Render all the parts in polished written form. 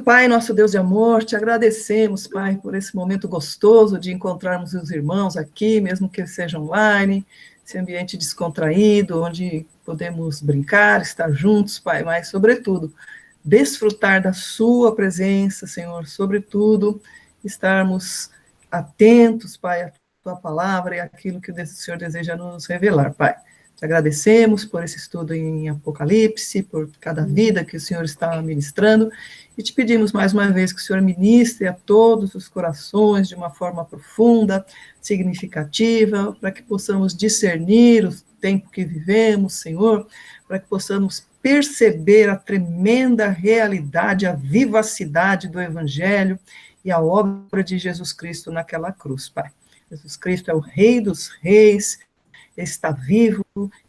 Pai, nosso Deus de amor, te agradecemos, Pai, por esse momento gostoso de encontrarmos os irmãos aqui, mesmo que seja online, esse ambiente descontraído, onde podemos brincar, estar juntos, Pai, mas, sobretudo, desfrutar da sua presença, Senhor, sobretudo, estarmos atentos, Pai, à tua palavra e àquilo que o Senhor deseja nos revelar, Pai. Te agradecemos por esse estudo em Apocalipse, por cada vida que o Senhor está ministrando, e te pedimos mais uma vez que o Senhor ministre a todos os corações de uma forma profunda, significativa, para que possamos discernir o tempo que vivemos, Senhor, para que possamos perceber a tremenda realidade, a vivacidade do Evangelho e a obra de Jesus Cristo naquela cruz, Pai. Jesus Cristo é o Rei dos Reis, Ele está vivo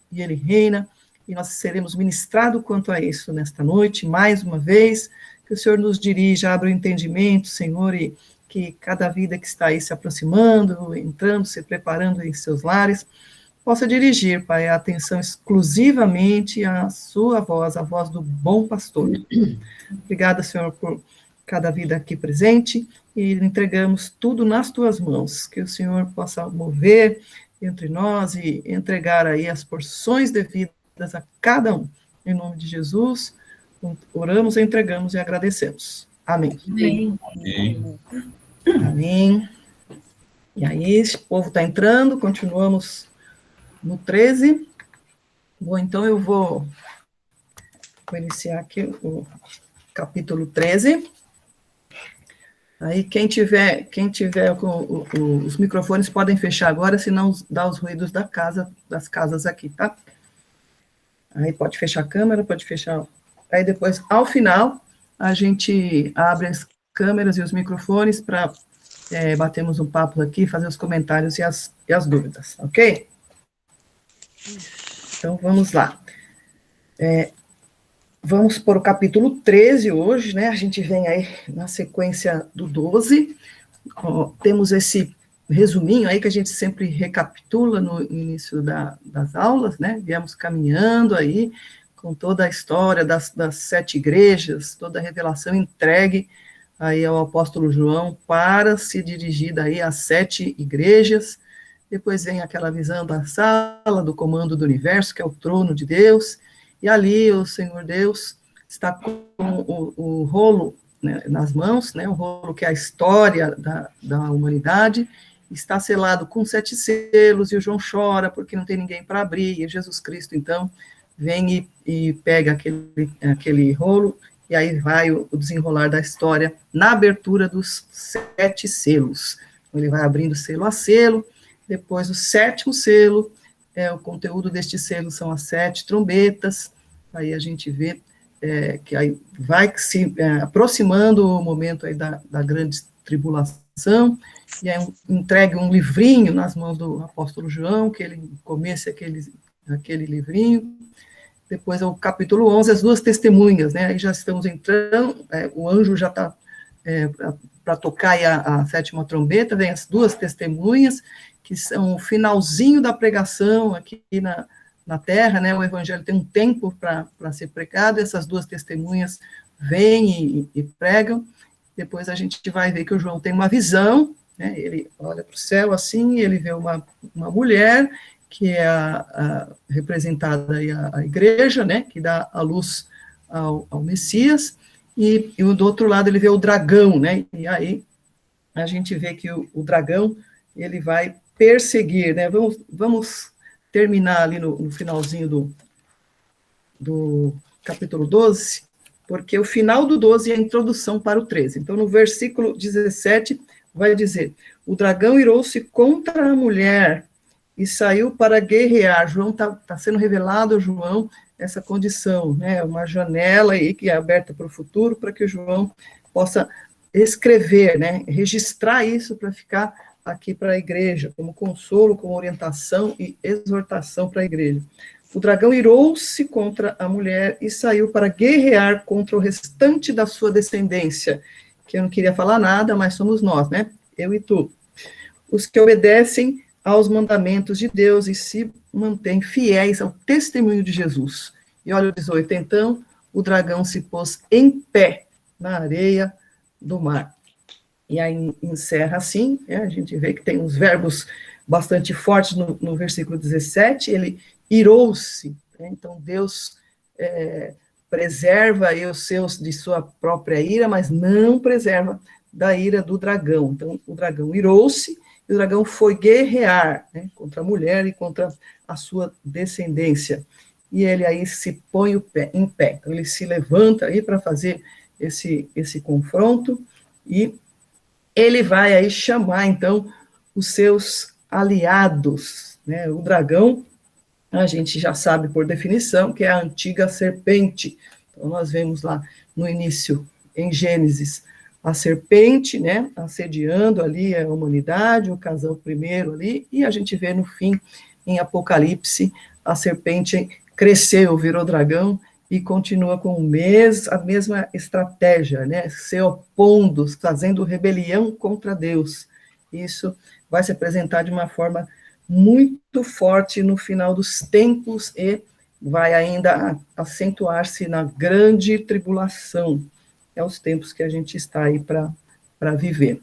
e Ele reina, e nós seremos ministrados quanto a isso nesta noite, mais uma vez, que o Senhor nos dirija, abra o entendimento, Senhor, e que cada vida que está aí se aproximando, entrando, se preparando em seus lares, possa dirigir, Pai, a atenção exclusivamente à sua voz, a voz do bom pastor. Obrigada, Senhor, por cada vida aqui presente, e entregamos tudo nas tuas mãos, que o Senhor possa mover entre nós e entregar aí as porções devidas a cada um. Em nome de Jesus, oramos, entregamos e agradecemos. Amém. Amém. Amém. Amém. E aí, esse povo está entrando, continuamos no 13. Bom, então eu vou iniciar aqui o capítulo 13. Aí, quem tiver com os microfones podem fechar agora, senão dá os ruídos das casas aqui, tá? Aí pode fechar a câmera, pode fechar. Aí depois, ao final, a gente abre as câmeras e os microfones para batermos um papo aqui, fazer os comentários e as dúvidas, ok? Então, vamos lá. Vamos para o capítulo 13 hoje, né? A gente vem aí na sequência do 12. Temos esse resuminho aí que a gente sempre recapitula no início das aulas, né? Viemos caminhando aí com toda a história das 7 igrejas, toda a revelação entregue aí ao apóstolo João para se dirigir daí às 7 igrejas. Depois vem aquela visão da sala, do comando do universo, que é o trono de Deus. E ali o Senhor Deus está com o rolo, né, nas mãos, né, o rolo que é a história da humanidade, está selado com 7 selos, e o João chora porque não tem ninguém para abrir, e Jesus Cristo, então, vem e pega aquele rolo, e aí vai o desenrolar da história na abertura dos 7 selos. Ele vai abrindo selo a selo, depois o 7º selo, o conteúdo deste selo são as 7 trombetas, aí a gente vê que aí vai se aproximando o momento aí da grande tribulação, e aí entregue um livrinho nas mãos do apóstolo João, que ele comece aquele livrinho. Depois, o capítulo 11, as 2 testemunhas, né, aí já estamos entrando, o anjo já está para tocar aí a 7ª trombeta, vem as 2 testemunhas, que são o finalzinho da pregação aqui na Terra, né, o Evangelho tem um tempo para ser pregado, essas 2 testemunhas vêm e pregam. Depois a gente vai ver que o João tem uma visão, né, ele olha para o céu assim, ele vê uma mulher, que é representada aí a igreja, né, que dá a luz ao Messias, e do outro lado ele vê o dragão, né, e aí a gente vê que o dragão, ele vai perseguir, né, vamos terminar ali no finalzinho do capítulo 12, porque o final do 12 é a introdução para o 13. Então, no versículo 17, vai dizer: o dragão irou-se contra a mulher e saiu para guerrear. João está sendo revelado a João essa condição, né, uma janela aí que é aberta para o futuro, para que o João possa escrever, né, registrar isso para ficar aqui para a igreja, como consolo, como orientação e exortação para a igreja. O dragão irou-se contra a mulher e saiu para guerrear contra o restante da sua descendência, que eu não queria falar nada, mas somos nós, né? Eu e tu. Os que obedecem aos mandamentos de Deus e se mantêm fiéis ao testemunho de Jesus. E olha o 18, então, o dragão se pôs em pé na areia do mar. E aí encerra assim, né, a gente vê que tem uns verbos bastante fortes no versículo 17, ele irou-se, né, então Deus preserva aí os seus de sua própria ira, mas não preserva da ira do dragão. Então o dragão irou-se, e o dragão foi guerrear, né, contra a mulher e contra a sua descendência. E ele aí se põe em pé, então ele se levanta aí para fazer esse confronto, e ele vai aí chamar, então, os seus aliados, né? O dragão, a gente já sabe por definição que é a antiga serpente. Então, nós vemos lá no início, em Gênesis, a serpente, né, assediando ali a humanidade, o casal primeiro ali, e a gente vê no fim, em Apocalipse, a serpente cresceu, virou dragão, e continua com a mesma estratégia, né, se opondo, fazendo rebelião contra Deus. Isso vai se apresentar de uma forma muito forte no final dos tempos e vai ainda acentuar-se na grande tribulação. É os tempos que a gente está aí para viver.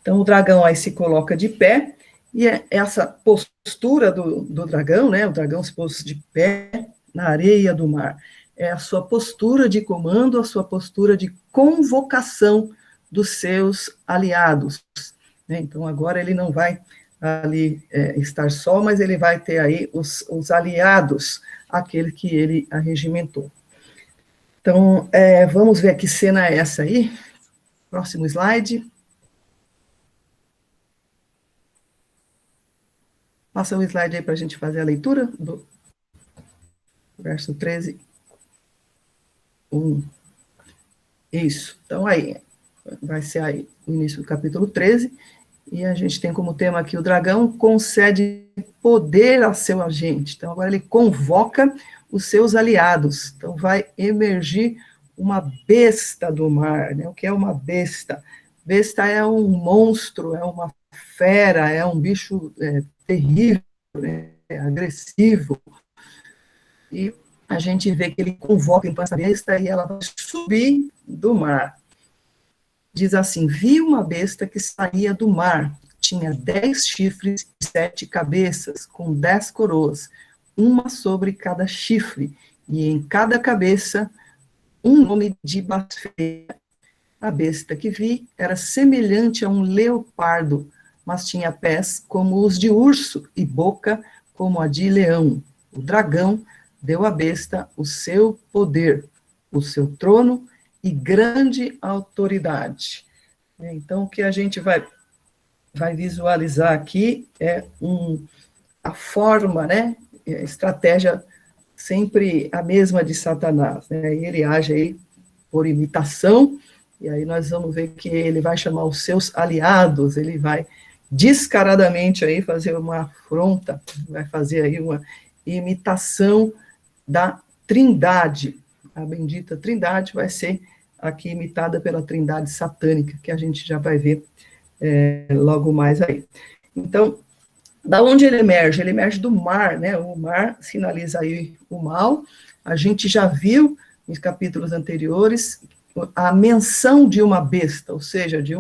Então, o dragão aí se coloca de pé, e essa postura do dragão, né, o dragão se pôs de pé na areia do mar, é a sua postura de comando, a sua postura de convocação dos seus aliados, né? Então, agora ele não vai ali estar só, mas ele vai ter aí os aliados, aquele que ele arregimentou. Então, vamos ver que cena é essa aí. Próximo slide. Passa o slide aí para a gente fazer a leitura do verso 13. Isso. Então, aí, vai ser aí o início do capítulo 13, e a gente tem como tema aqui: o dragão concede poder ao seu agente. Então, agora ele convoca os seus aliados. Então, vai emergir uma besta do mar, né? O que é uma besta? Besta é um monstro, é uma fera, é um bicho terrível, né? Agressivo. E a gente vê que ele convoca então essa besta e ela vai subir do mar. Diz assim: vi uma besta que saía do mar, tinha 10 chifres e 7 cabeças, com 10 coroas, uma sobre cada chifre, e em cada cabeça um nome de blasfêmia. A besta que vi era semelhante a um leopardo, mas tinha pés como os de urso e boca como a de leão. O dragão deu à besta o seu poder, o seu trono e grande autoridade. Então, o que a gente vai visualizar aqui é a forma, né, a estratégia sempre a mesma de Satanás, né? E ele age aí por imitação, e aí nós vamos ver que ele vai chamar os seus aliados, ele vai descaradamente aí fazer uma afronta, vai fazer aí uma imitação da Trindade. A bendita Trindade vai ser aqui imitada pela Trindade satânica, que a gente já vai ver logo mais aí. Então, da onde ele emerge? Ele emerge do mar, né? O mar sinaliza aí o mal. A gente já viu nos capítulos anteriores a menção de uma besta, ou seja, de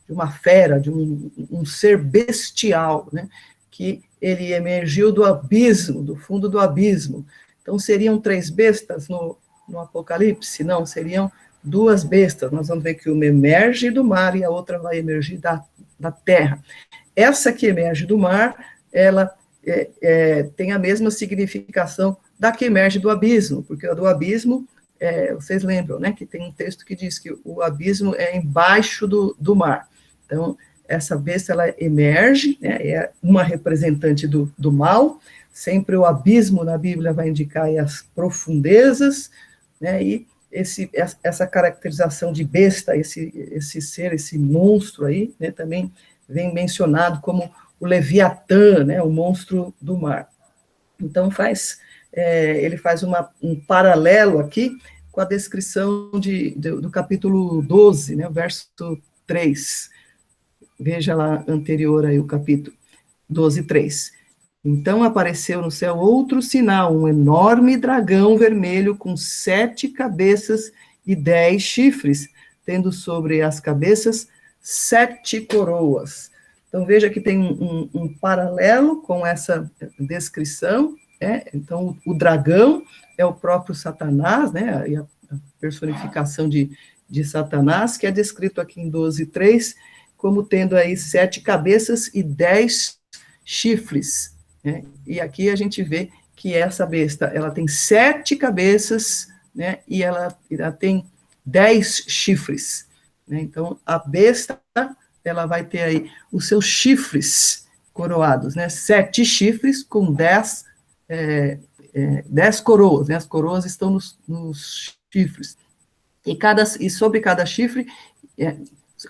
uma fera, de um ser bestial, né? Que ele emergiu do abismo, do fundo do abismo. Então, seriam 3 bestas no Apocalipse? Não, seriam 2 bestas. Nós vamos ver que uma emerge do mar e a outra vai emergir da terra. Essa que emerge do mar, ela tem a mesma significação da que emerge do abismo, porque a do abismo, vocês lembram, né, que tem um texto que diz que o abismo é embaixo do mar. Então, essa besta, ela emerge, né, é uma representante do mal, sempre o abismo na Bíblia vai indicar aí as profundezas, né, e essa caracterização de besta, esse ser, esse monstro aí, né, também vem mencionado como o Leviatã, né, o monstro do mar. Então, ele faz um paralelo aqui com a descrição do capítulo 12, né, verso 3. Veja lá anterior aí o capítulo 12, 3. Então apareceu no céu outro sinal, um enorme dragão vermelho com 7 cabeças e 10 chifres, tendo sobre as cabeças 7 coroas. Então, veja que tem um paralelo com essa descrição, né? Então, o dragão é o próprio Satanás, né? E a personificação de Satanás, que é descrito aqui em 12:3, como tendo aí 7 cabeças e 10 chifres, né? E aqui a gente vê que essa besta, ela tem 7 cabeças, né? E ela tem 10 chifres, né? Então, a besta, ela vai ter aí os seus chifres coroados, né? 7 chifres com 10 coroas, né? As coroas estão nos chifres. E sobre cada chifre,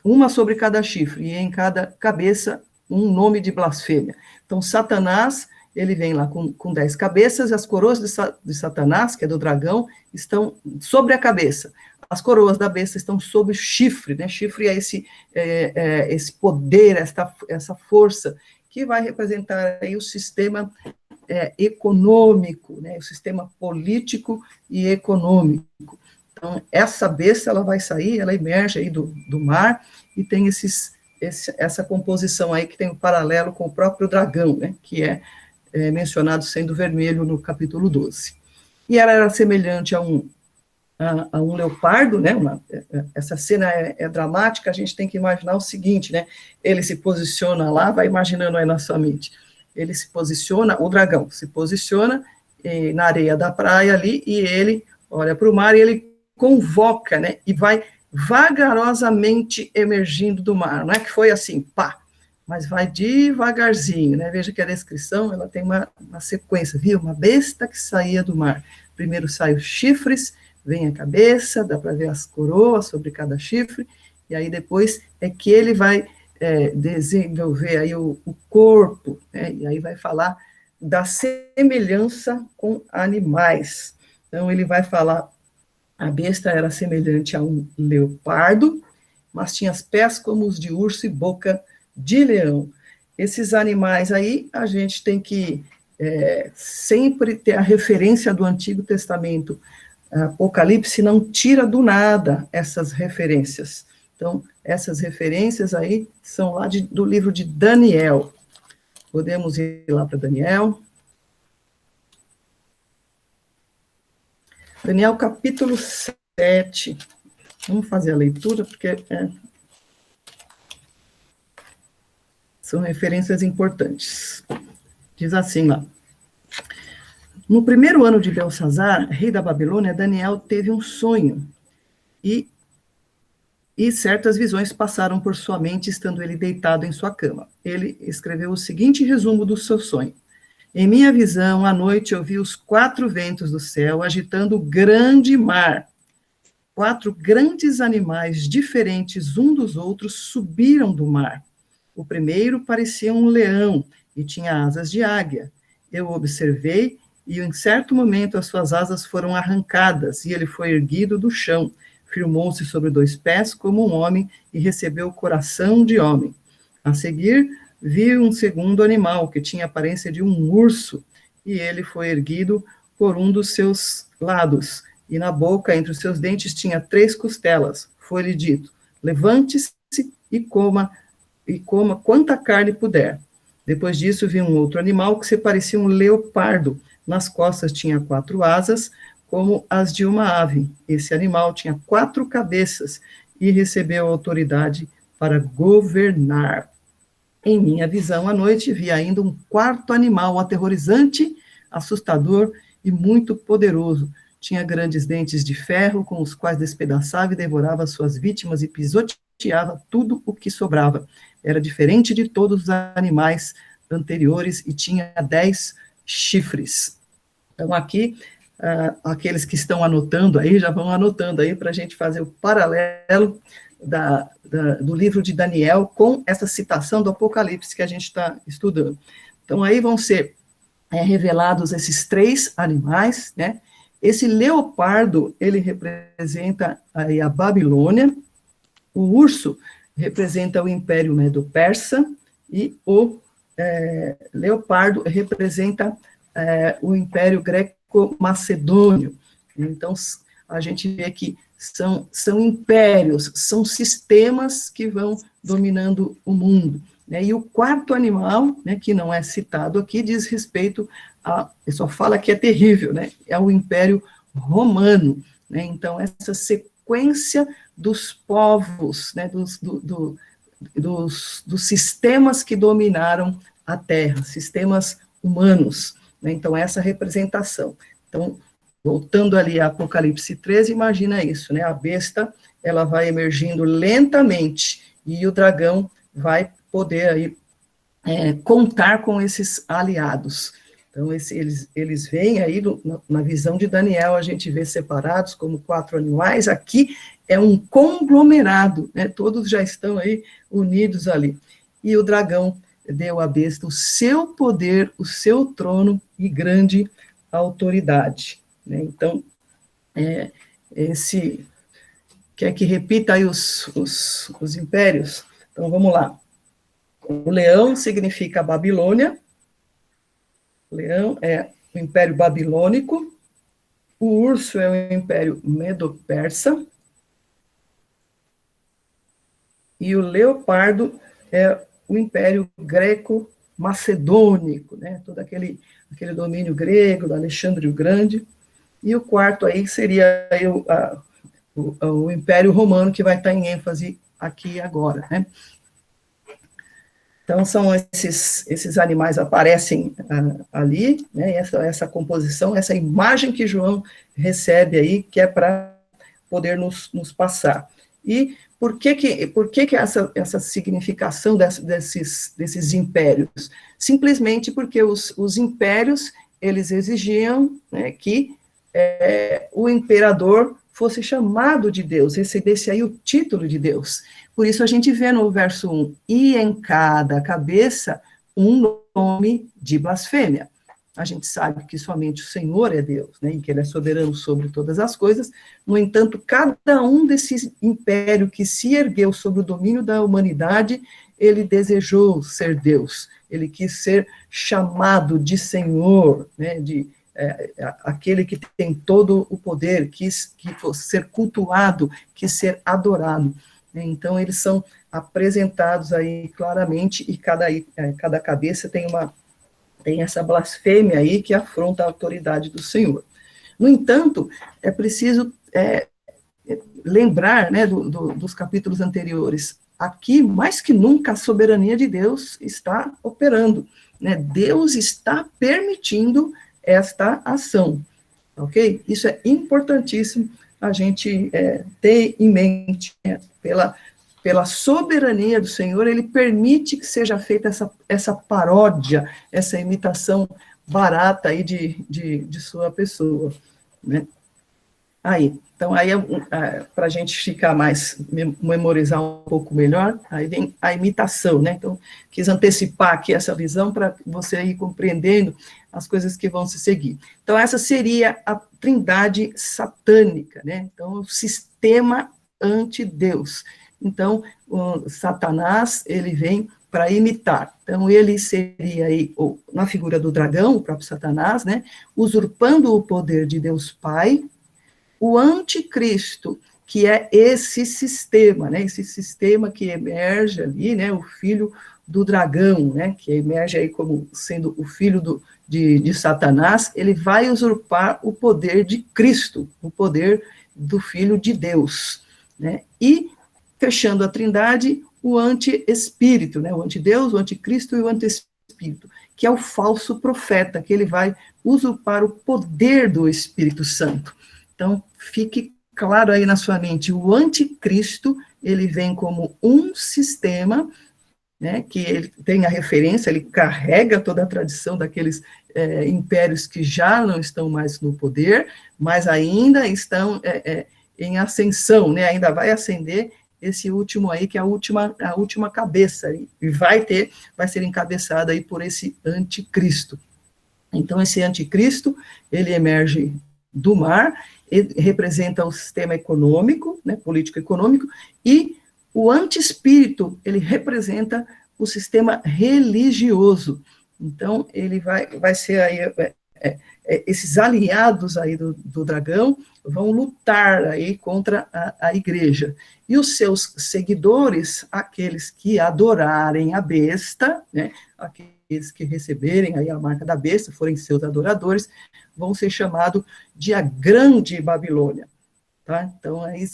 uma sobre cada chifre, e em cada cabeça um nome de blasfêmia. Então, Satanás, ele vem lá com 10 cabeças, e as coroas de Satanás, que é do dragão, estão sobre a cabeça. As coroas da besta estão sobre o chifre, né? Chifre é esse poder, essa força, que vai representar aí o sistema econômico, né? O sistema político e econômico. Então, essa besta, ela vai sair, ela emerge aí do mar, e tem essa composição aí, que tem um paralelo com o próprio dragão, né, que é mencionado sendo vermelho no capítulo 12. E ela era semelhante a um leopardo, né, essa cena é dramática, a gente tem que imaginar o seguinte, né, ele se posiciona lá, vai imaginando aí na sua mente, ele se posiciona, o dragão se posiciona na areia da praia ali, e ele olha para o mar e ele convoca, né, e vai vagarosamente emergindo do mar, não é que foi assim, pá, mas vai devagarzinho, né, veja que a descrição, ela tem uma sequência, viu, uma besta que saía do mar, primeiro saem os chifres, vem a cabeça, dá para ver as coroas sobre cada chifre, e aí depois é que ele vai desenvolver aí o corpo, né, e aí vai falar da semelhança com animais, então ele vai falar. A besta era semelhante a um leopardo, mas tinha os pés como os de urso e boca de leão. Esses animais aí, a gente tem que sempre ter a referência do Antigo Testamento. Apocalipse não tira do nada essas referências. Então, essas referências aí são lá do livro de Daniel. Podemos ir lá para Daniel. Daniel, capítulo 7. Vamos fazer a leitura, porque são referências importantes. Diz assim lá. No primeiro ano de Belsazar, rei da Babilônia, Daniel teve um sonho, e certas visões passaram por sua mente, estando ele deitado em sua cama. Ele escreveu o seguinte resumo do seu sonho. Em minha visão, à noite, eu vi os 4 ventos do céu agitando o grande mar. 4 grandes animais diferentes um dos outros subiram do mar. O primeiro parecia um leão e tinha asas de águia. Eu o observei e, em certo momento, as suas asas foram arrancadas e ele foi erguido do chão. Firmou-se sobre 2 pés como um homem e recebeu o coração de homem. A seguir, vi um segundo animal, que tinha a aparência de um urso, e ele foi erguido por um dos seus lados, e na boca, entre os seus dentes, tinha 3 costelas. Foi-lhe dito, levante-se e coma quanta carne puder. Depois disso, vi um outro animal que se parecia um leopardo. Nas costas tinha 4 asas, como as de uma ave. Esse animal tinha 4 cabeças e recebeu autoridade para governar. Em minha visão, à noite, vi ainda um 4º animal aterrorizante, assustador e muito poderoso. Tinha grandes dentes de ferro, com os quais despedaçava e devorava suas vítimas e pisoteava tudo o que sobrava. Era diferente de todos os animais anteriores e tinha 10 chifres. Então, aqui, aqueles que estão anotando aí, já vão anotando aí para a gente fazer o paralelo do livro de Daniel com essa citação do Apocalipse que a gente está estudando. Então, aí vão ser revelados esses 3 animais, né? Esse leopardo, ele representa aí a Babilônia, o urso representa o Império Medo-Persa, e o leopardo representa o Império Greco-Macedônio. Então, a gente vê que são impérios, são sistemas que vão dominando o mundo, né? E o quarto animal, né, que não é citado aqui, diz respeito a, ele só fala que é terrível, né? É o Império Romano, né? Então, essa sequência dos povos, né, dos sistemas que dominaram a Terra, sistemas humanos, né? Então, essa representação. Então, voltando ali a Apocalipse 13, imagina isso, né? A besta, ela vai emergindo lentamente, e o dragão vai poder aí, contar com esses aliados. Então, eles vêm aí, na visão de Daniel, a gente vê separados como 4 animais, aqui é um conglomerado, né? Todos já estão aí unidos ali. E o dragão deu à besta o seu poder, o seu trono e grande autoridade, né? Então, quer que repita aí os impérios? Então, vamos lá. O leão significa Babilônia, o leão é o Império Babilônico, o urso é o Império Medo-Persa, e o leopardo é o Império Greco-Macedônico, né? Todo aquele domínio grego, do Alexandre o Grande. E o quarto aí seria aí o Império Romano, que vai estar em ênfase aqui agora, né? Então, são esses animais aparecem ali, né? Essa composição, essa imagem que João recebe aí, que é para poder nos passar. E por que essa significação desses impérios? Simplesmente porque os impérios, eles exigiam, né, que o imperador fosse chamado de Deus, recebesse aí o título de Deus. Por isso a gente vê no verso 1, e em cada cabeça um nome de blasfêmia. A gente sabe que somente o Senhor é Deus, né, e que Ele é soberano sobre todas as coisas. No entanto, cada um desses impérios que se ergueu sobre o domínio da humanidade, ele desejou ser Deus, ele quis ser chamado de Senhor, né, aquele que tem todo o poder, quis ser cultuado, quis ser adorado. Então, eles são apresentados aí claramente, e cada cabeça tem essa blasfêmia aí que afronta a autoridade do Senhor. No entanto, é preciso lembrar, né, dos capítulos anteriores, aqui, mais que nunca, a soberania de Deus está operando, né? Deus está permitindo esta ação, ok? Isso é importantíssimo a gente ter em mente, pela soberania do Senhor, Ele permite que seja feita essa paródia, essa imitação barata aí de sua pessoa, né? Então, para a gente ficar mais, memorizar um pouco melhor, aí vem a imitação, né? Então, quis antecipar aqui essa visão para você ir compreendendo as coisas que vão se seguir. Então, essa seria a trindade satânica, né? Então, o sistema anti-Deus. Então, o Satanás, ele vem para imitar. Então, ele seria aí, na figura do dragão, o próprio Satanás, né? Usurpando o poder de Deus Pai. O anticristo, que é esse sistema, né, esse sistema que emerge ali, né, o filho do dragão, né, que emerge aí como sendo o filho de Satanás, ele vai usurpar o poder de Cristo, o poder do Filho de Deus, né, e, fechando a trindade, o anti-espírito, né, o antideus, o anticristo e o anti-espírito, que é o falso profeta, que ele vai usurpar o poder do Espírito Santo. Então, fique claro aí na sua mente, o anticristo, ele vem como um sistema, né, que ele tem a referência, ele carrega toda a tradição daqueles impérios que já não estão mais no poder, mas ainda estão em ascensão, né, ainda vai ascender esse último aí, que é a última cabeça, e vai ser encabeçado aí por esse anticristo. Então, esse anticristo, ele emerge do mar, ele representa o sistema econômico, né, político-econômico, e o antiespírito, ele representa o sistema religioso. Então, ele vai ser aí, esses aliados aí do dragão vão lutar aí contra a igreja. E os seus seguidores, aqueles que adorarem a besta, né, aqueles que receberem aí a marca da besta, forem seus adoradores, vão ser chamados de a Grande Babilônia. Tá? Então, aí,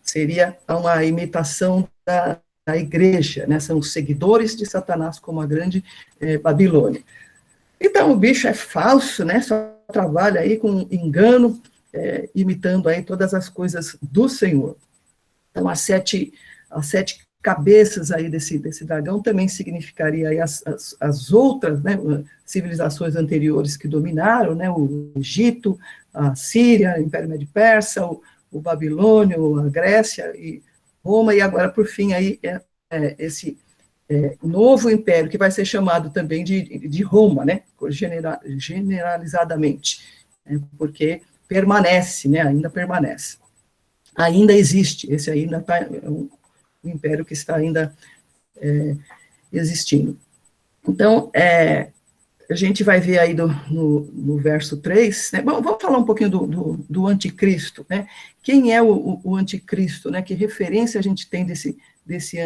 seria uma imitação da igreja, né? São os seguidores de Satanás como a Grande Babilônia. Então, o bicho é falso, né? Só trabalha aí com engano, imitando aí todas as coisas do Senhor. Então, as sete cabeças aí desse dragão também significaria aí as outras, né, civilizações anteriores que dominaram, né, o Egito, a Síria, o Império Médio-Persa, o Babilônio, a Grécia e Roma, e agora, por fim, aí, esse novo império, que vai ser chamado também de Roma, né, generalizadamente, porque permanece, né, ainda permanece. Ainda existe, esse ainda está, é um império que está ainda existindo. Então, a gente vai ver aí no verso 3, né? Bom, vamos falar um pouquinho do anticristo, né? Quem é o anticristo, né? Que referência a gente tem desse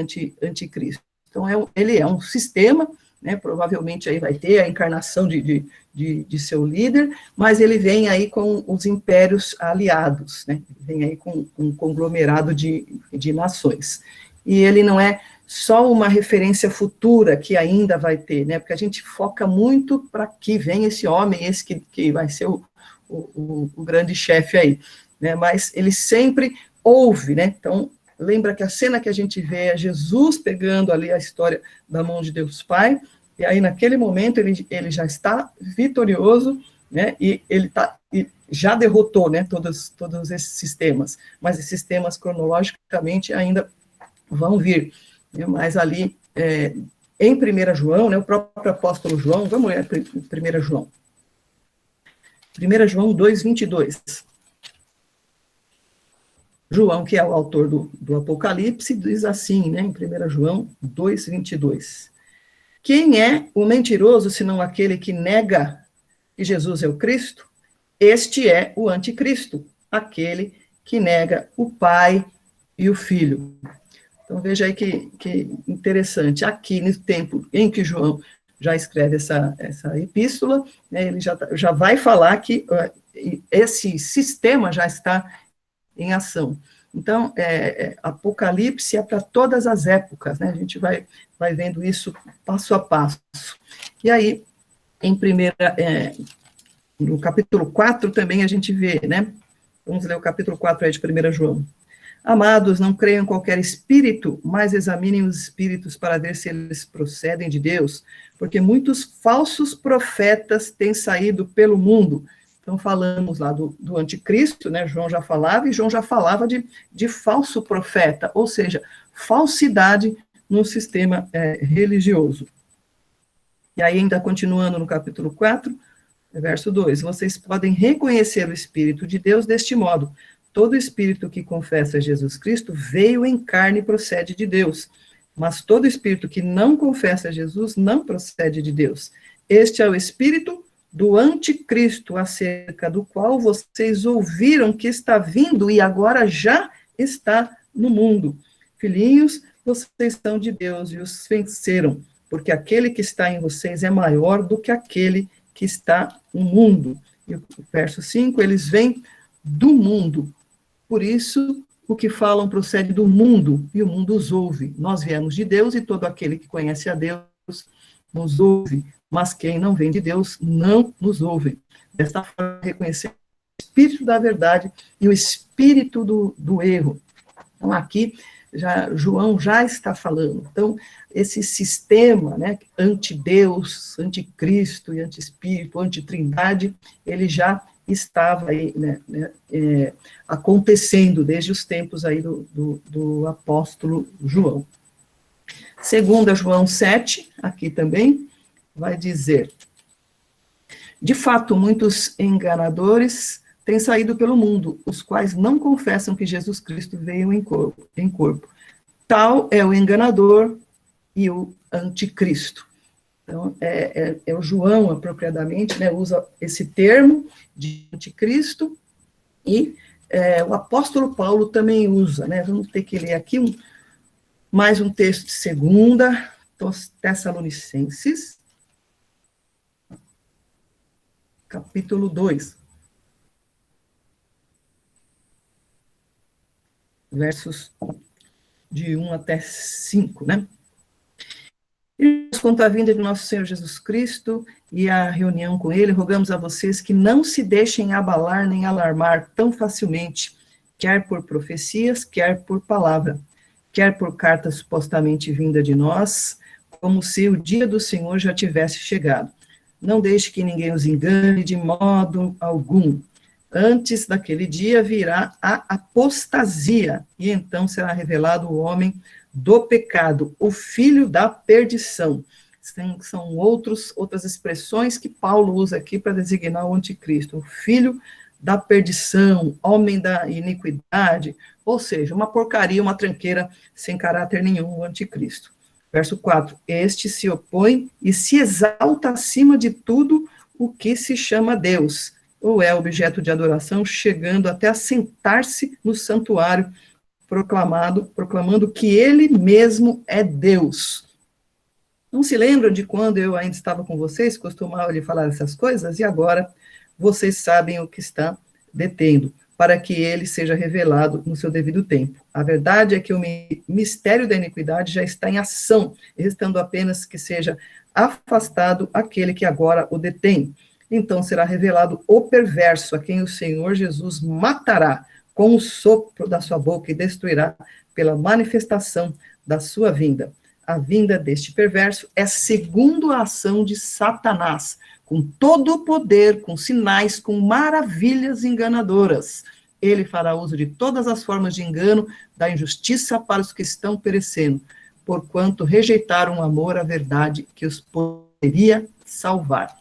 anticristo? Então, ele é um sistema, né? Provavelmente aí vai ter a encarnação de seu líder, mas ele vem aí com os impérios aliados, né? Vem aí com um conglomerado de nações. E ele não é só uma referência futura que ainda vai ter, né? Porque a gente foca muito para que vem esse homem, esse que vai ser o grande chefe aí, né? Mas ele sempre houve, né? Então, lembra que a cena que a gente vê é Jesus pegando ali a história da mão de Deus Pai, e aí naquele momento ele já está vitorioso, né? E ele já derrotou, né? Todos esses sistemas, mas esses sistemas cronologicamente ainda vão vir. Mas ali, em 1 João, né, o próprio apóstolo João, vamos ler 1 João. 1 João 2:22. João, que é o autor do Apocalipse, diz assim, né, em 1 João 2:22. Quem é o mentiroso, senão aquele que nega que Jesus é o Cristo? Este é o anticristo, aquele que nega o Pai e o Filho. Então, veja aí que interessante. Aqui, no tempo em que João já escreve essa epístola, né, ele já vai falar que esse sistema já está em ação. Então, Apocalipse é para todas as épocas, né? A gente vai vendo isso passo a passo. E aí, no capítulo 4 também a gente vê, né? Vamos ler o capítulo 4 aí de 1 João. Amados, não creiam em qualquer espírito, mas examinem os espíritos para ver se eles procedem de Deus, porque muitos falsos profetas têm saído pelo mundo. Então, falamos lá do anticristo, né? João já falava, e João já falava de falso profeta, ou seja, falsidade no sistema religioso. E aí, ainda continuando no capítulo 4, verso 2, vocês podem reconhecer o Espírito de Deus deste modo: todo espírito que confessa Jesus Cristo veio em carne e procede de Deus, mas todo espírito que não confessa Jesus não procede de Deus. Este é o espírito do anticristo, acerca do qual vocês ouviram que está vindo e agora já está no mundo. Filhinhos, vocês são de Deus e os venceram, porque aquele que está em vocês é maior do que aquele que está no mundo. E o verso 5, eles vêm do mundo. Por isso, o que falam procede do mundo, e o mundo os ouve. Nós viemos de Deus, e todo aquele que conhece a Deus nos ouve, mas quem não vem de Deus não nos ouve. Desta forma, reconhecer o espírito da verdade e o espírito do erro. Então, aqui, João já está falando. Então, esse sistema, né, anti-Deus, anticristo e anti-espírito, anti-trindade, ele já estava aí, né, acontecendo desde os tempos aí do apóstolo João. Segundo João 7, aqui também, vai dizer: de fato, muitos enganadores têm saído pelo mundo, os quais não confessam que Jesus Cristo veio em corpo. Tal é o enganador e o anticristo. Então, é o João, apropriadamente, né, usa esse termo de anticristo, e o apóstolo Paulo também usa, né? Vamos ter que ler aqui mais um texto de segunda Tessalonicenses, capítulo 2, versos de 1 até 5, né? E quanto à vinda de nosso Senhor Jesus Cristo e a reunião com ele, rogamos a vocês que não se deixem abalar nem alarmar tão facilmente, quer por profecias, quer por palavra, quer por carta supostamente vinda de nós, como se o dia do Senhor já tivesse chegado. Não deixe que ninguém os engane de modo algum. Antes daquele dia virá a apostasia, e então será revelado o homem do pecado, o filho da perdição. São outras expressões que Paulo usa aqui para designar o anticristo, o filho da perdição, homem da iniquidade, ou seja, uma porcaria, uma tranqueira sem caráter nenhum, o anticristo. Verso 4, este se opõe e se exalta acima de tudo o que se chama Deus, ou é objeto de adoração, chegando até a sentar-se no santuário, proclamando que ele mesmo é Deus. Não se lembram de quando eu ainda estava com vocês, costumava lhe falar essas coisas, e agora vocês sabem o que está detendo, para que ele seja revelado no seu devido tempo. A verdade é que o mistério da iniquidade já está em ação, restando apenas que seja afastado aquele que agora o detém. Então será revelado o perverso, a quem o Senhor Jesus matará com o sopro da sua boca e destruirá pela manifestação da sua vinda. A vinda deste perverso é segundo a ação de Satanás, com todo o poder, com sinais, com maravilhas enganadoras. Ele fará uso de todas as formas de engano, da injustiça para os que estão perecendo, porquanto rejeitaram o amor à verdade que os poderia salvar.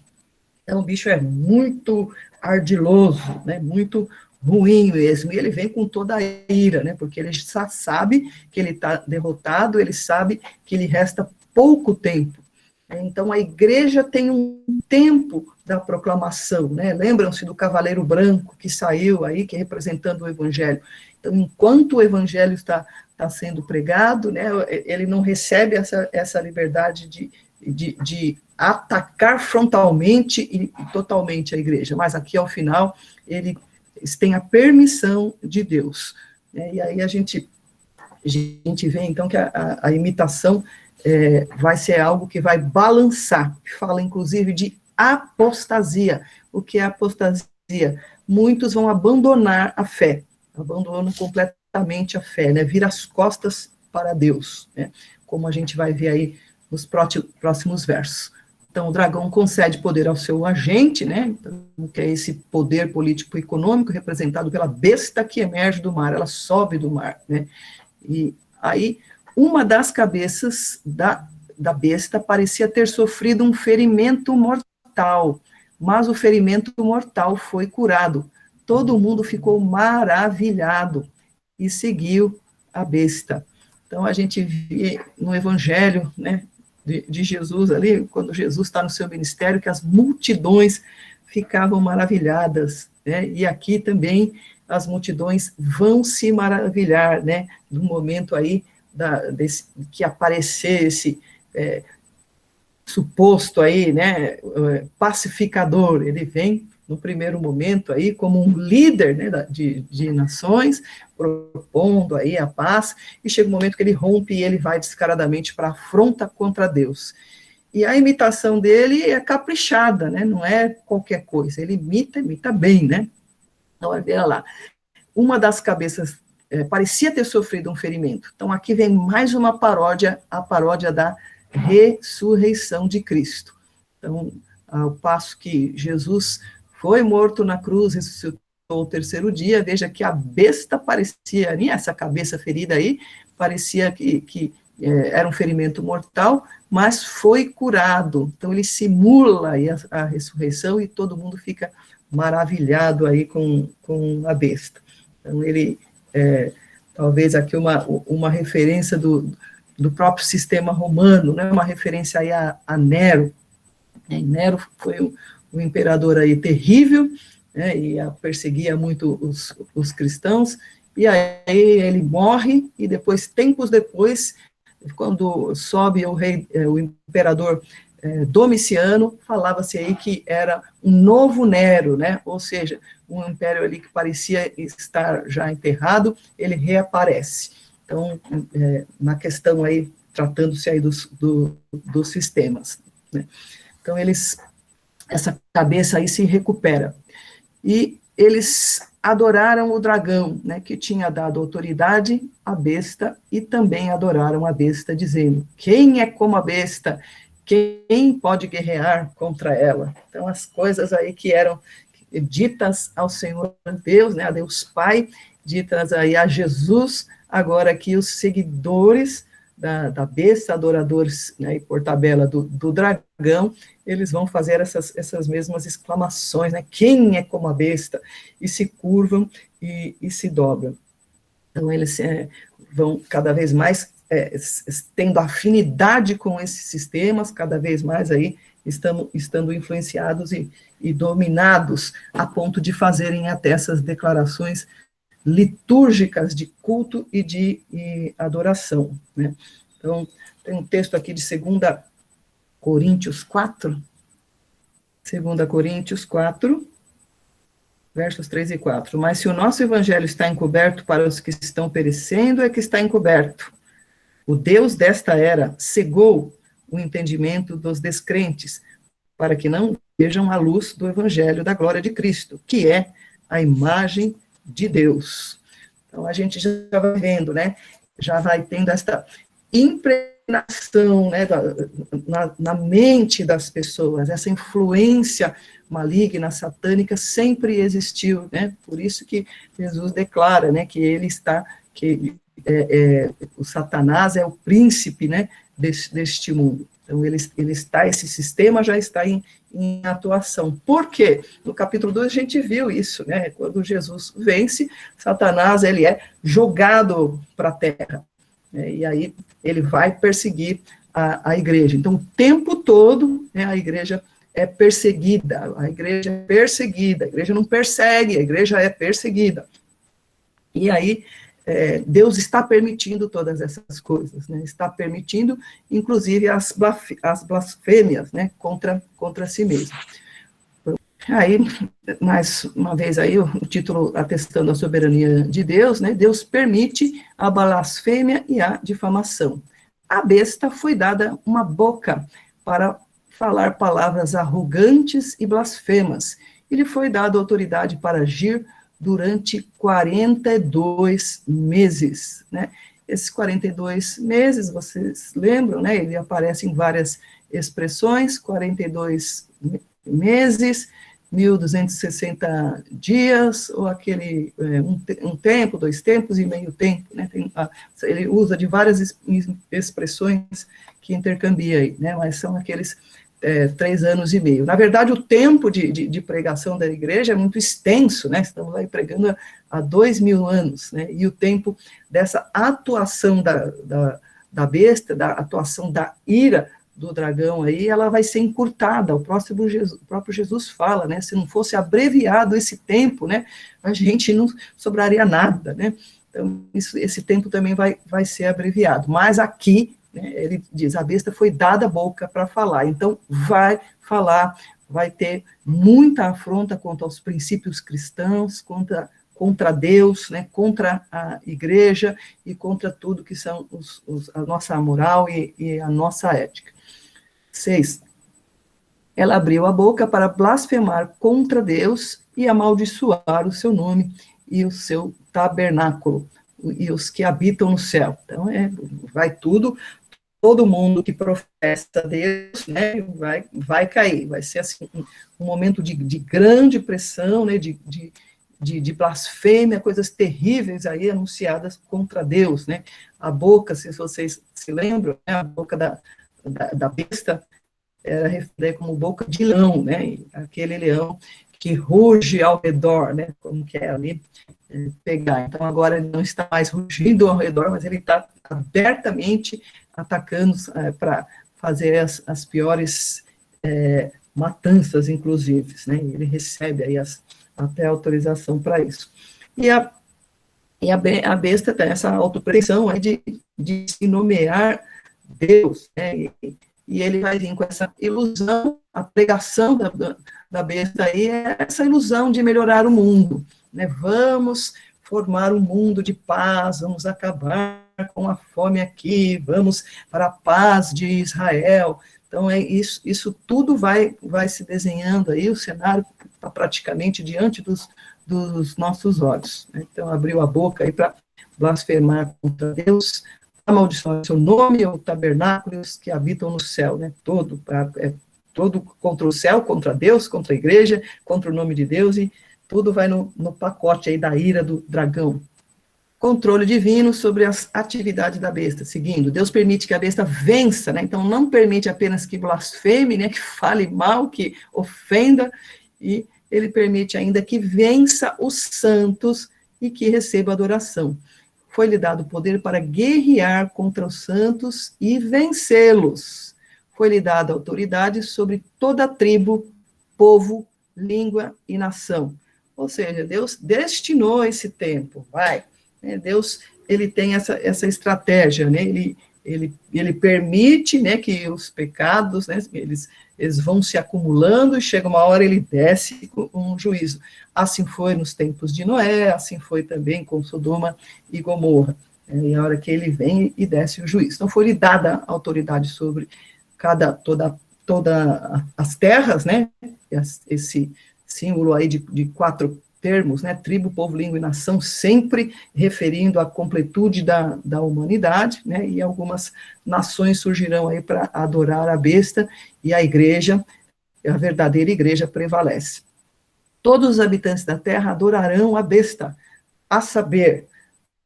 Então, o bicho é muito ardiloso, né, muito ruim mesmo, e ele vem com toda a ira, né, porque ele sabe que ele está derrotado, ele sabe que lhe resta pouco tempo. Então, a igreja tem um tempo da proclamação, né? Lembram-se do cavaleiro branco que saiu aí, que representando o evangelho. Então, enquanto o evangelho está sendo pregado, né, ele não recebe essa liberdade de atacar frontalmente e totalmente a igreja, mas aqui, ao final, eles têm a permissão de Deus. E aí a gente vê, então, que a imitação vai ser algo que vai balançar, fala inclusive de apostasia. O que é apostasia? Muitos vão abandonar a fé, abandonam completamente a fé, né? Vira as costas para Deus, né? Como a gente vai ver aí nos próximos versos. Então, o dragão concede poder ao seu agente, né? Então, que é esse poder político-econômico representado pela besta que emerge do mar, ela sobe do mar, né? E aí, uma das cabeças da besta parecia ter sofrido um ferimento mortal, mas o ferimento mortal foi curado. Todo mundo ficou maravilhado e seguiu a besta. Então, a gente vê no Evangelho, né, de Jesus ali, quando Jesus está no seu ministério, que as multidões ficavam maravilhadas, né, e aqui também as multidões vão se maravilhar, né, no momento aí que aparecer esse suposto aí, né, pacificador, ele vem no primeiro momento aí como um líder, né, de nações, propondo aí a paz, e chega um momento que ele rompe e ele vai descaradamente para a afronta contra Deus. E a imitação dele é caprichada, né, não é qualquer coisa, ele imita bem, né. Então, olha lá, uma das cabeças parecia ter sofrido um ferimento. Então, aqui vem mais uma paródia, a paródia da ressurreição de Cristo. Então, ao passo que Jesus foi morto na cruz, ressuscitou ao terceiro dia, veja que a besta parecia, essa cabeça ferida aí, parecia que era um ferimento mortal, mas foi curado. Então, ele simula aí a ressurreição e todo mundo fica maravilhado aí com a besta. Então, ele, talvez aqui uma referência do próprio sistema romano, né, uma referência aí a Nero. Nero foi um imperador aí terrível, né, e perseguia muito os cristãos, e aí ele morre, e depois, tempos depois, quando sobe o imperador Domiciano, falava-se aí que era um novo Nero, né, ou seja, um império ali que parecia estar já enterrado, ele reaparece. Então, na questão aí, tratando-se aí dos sistemas, né. Então, essa cabeça aí se recupera. E eles adoraram o dragão, né, que tinha dado autoridade à besta, e também adoraram a besta, dizendo: quem é como a besta? Quem pode guerrear contra ela? Então, as coisas aí que eram ditas ao Senhor Deus, né, a Deus Pai, ditas aí a Jesus, agora aqui os seguidores da besta, adoradores, né, e por tabela do dragão, eles vão fazer essas mesmas exclamações, né, quem é como a besta, e se curvam e se dobram. Então, eles vão cada vez mais tendo afinidade com esses sistemas, cada vez mais aí estando influenciados e dominados, a ponto de fazerem até essas declarações litúrgicas de culto e de adoração, né? Então, tem um texto aqui de 2 Coríntios 4, 2 Coríntios 4, versos 3 e 4. Mas se o nosso evangelho está encoberto para os que estão perecendo, é que está encoberto. O Deus desta era cegou o entendimento dos descrentes, para que não vejam a luz do evangelho da glória de Cristo, que é a imagem de Deus. Então, a gente já vai vendo, né, já vai tendo esta impregnação, né, na mente das pessoas, essa influência maligna, satânica, sempre existiu, né, por isso que Jesus declara, né, que ele está, que o Satanás é o príncipe, né, deste mundo. Então, ele está, esse sistema já está em atuação. Por quê? No capítulo 2 a gente viu isso, né? Quando Jesus vence, Satanás, ele é jogado para a terra, né? E aí ele vai perseguir a igreja. Então, o tempo todo, né, a igreja é perseguida, a igreja não persegue, a igreja é perseguida. E aí, Deus está permitindo todas essas coisas, né? Está permitindo, inclusive, as blasfêmias, né, contra si mesmo. Aí, mais uma vez aí, o título atestando a soberania de Deus, né? Deus permite a blasfêmia e a difamação. A besta foi dada uma boca para falar palavras arrogantes e blasfemas. E lhe foi dada autoridade para agir durante 42 meses, né? Esses 42 meses, vocês lembram, né? Ele aparece em várias expressões, 42 meses, 1.260 dias, ou aquele um tempo, 2 tempos e meio tempo, né? Ele usa de várias expressões que intercambia aí, né? Mas são aqueles 3 anos e meio. Na verdade, o tempo de pregação da igreja é muito extenso, né? Estamos aí pregando há 2.000 anos, né? E o tempo dessa atuação da besta, da atuação da ira do dragão aí, ela vai ser encurtada. O próprio Jesus fala, né? Se não fosse abreviado esse tempo, né? A gente não sobraria nada, né? Então, esse tempo também vai ser abreviado. Mas aqui, ele diz, a besta foi dada a boca para falar, então vai falar, vai ter muita afronta contra os princípios cristãos, contra Deus, né, contra a igreja e contra tudo que são a nossa moral e a nossa ética. 6. Ela abriu a boca para blasfemar contra Deus e amaldiçoar o seu nome e o seu tabernáculo, e os que habitam no céu. Então, vai tudo. Todo mundo que professa Deus, né, vai cair, vai ser assim, um momento de grande pressão, né, de blasfêmia, coisas terríveis aí anunciadas contra Deus, né, a boca, se vocês se lembram, né, a boca da besta era referida como boca de leão, né, aquele leão que ruge ao redor, né, como que é ali, pegar. Então, agora ele não está mais rugindo ao redor, mas ele está abertamente atacando para fazer as piores matanças, inclusive, né? Ele recebe aí até autorização para isso. A besta tem essa autopretensão aí de se nomear Deus, né? E ele vai vir com essa ilusão, a pregação da besta aí é essa ilusão de melhorar o mundo, né? Vamos formar um mundo de paz, vamos acabar com a fome aqui, vamos para a paz de Israel. Então, isso tudo vai se desenhando aí, o cenário está praticamente diante dos nossos olhos, né? Então, abriu a boca aí para blasfemar contra Deus, amaldiçoar seu nome, o tabernáculos que habitam no céu, né? Todo contra o céu, contra Deus, contra a igreja, contra o nome de Deus, e tudo vai no pacote aí da ira do dragão. Controle divino sobre as atividades da besta. Seguindo, Deus permite que a besta vença, né? Então não permite apenas que blasfeme, né? Que fale mal, que ofenda, e ele permite ainda que vença os santos e que receba adoração. Foi-lhe dado poder para guerrear contra os santos e vencê-los. Foi-lhe dada autoridade sobre toda tribo, povo, língua e nação. Ou seja, Deus destinou esse tempo, Deus, ele tem essa estratégia, né? Ele permite, né, que os pecados, né, eles vão se acumulando e chega uma hora ele desce com um juízo. Assim foi nos tempos de Noé, assim foi também com Sodoma e Gomorra. E a hora que ele vem e desce o juízo. Então foi-lhe dada autoridade sobre toda as terras, né? Esse símbolo aí de 4 termos, né, tribo, povo, língua e nação, sempre referindo à completude da humanidade, né, e algumas nações surgirão aí para adorar a besta, e a igreja, a verdadeira igreja, prevalece. Todos os habitantes da terra adorarão a besta, a saber,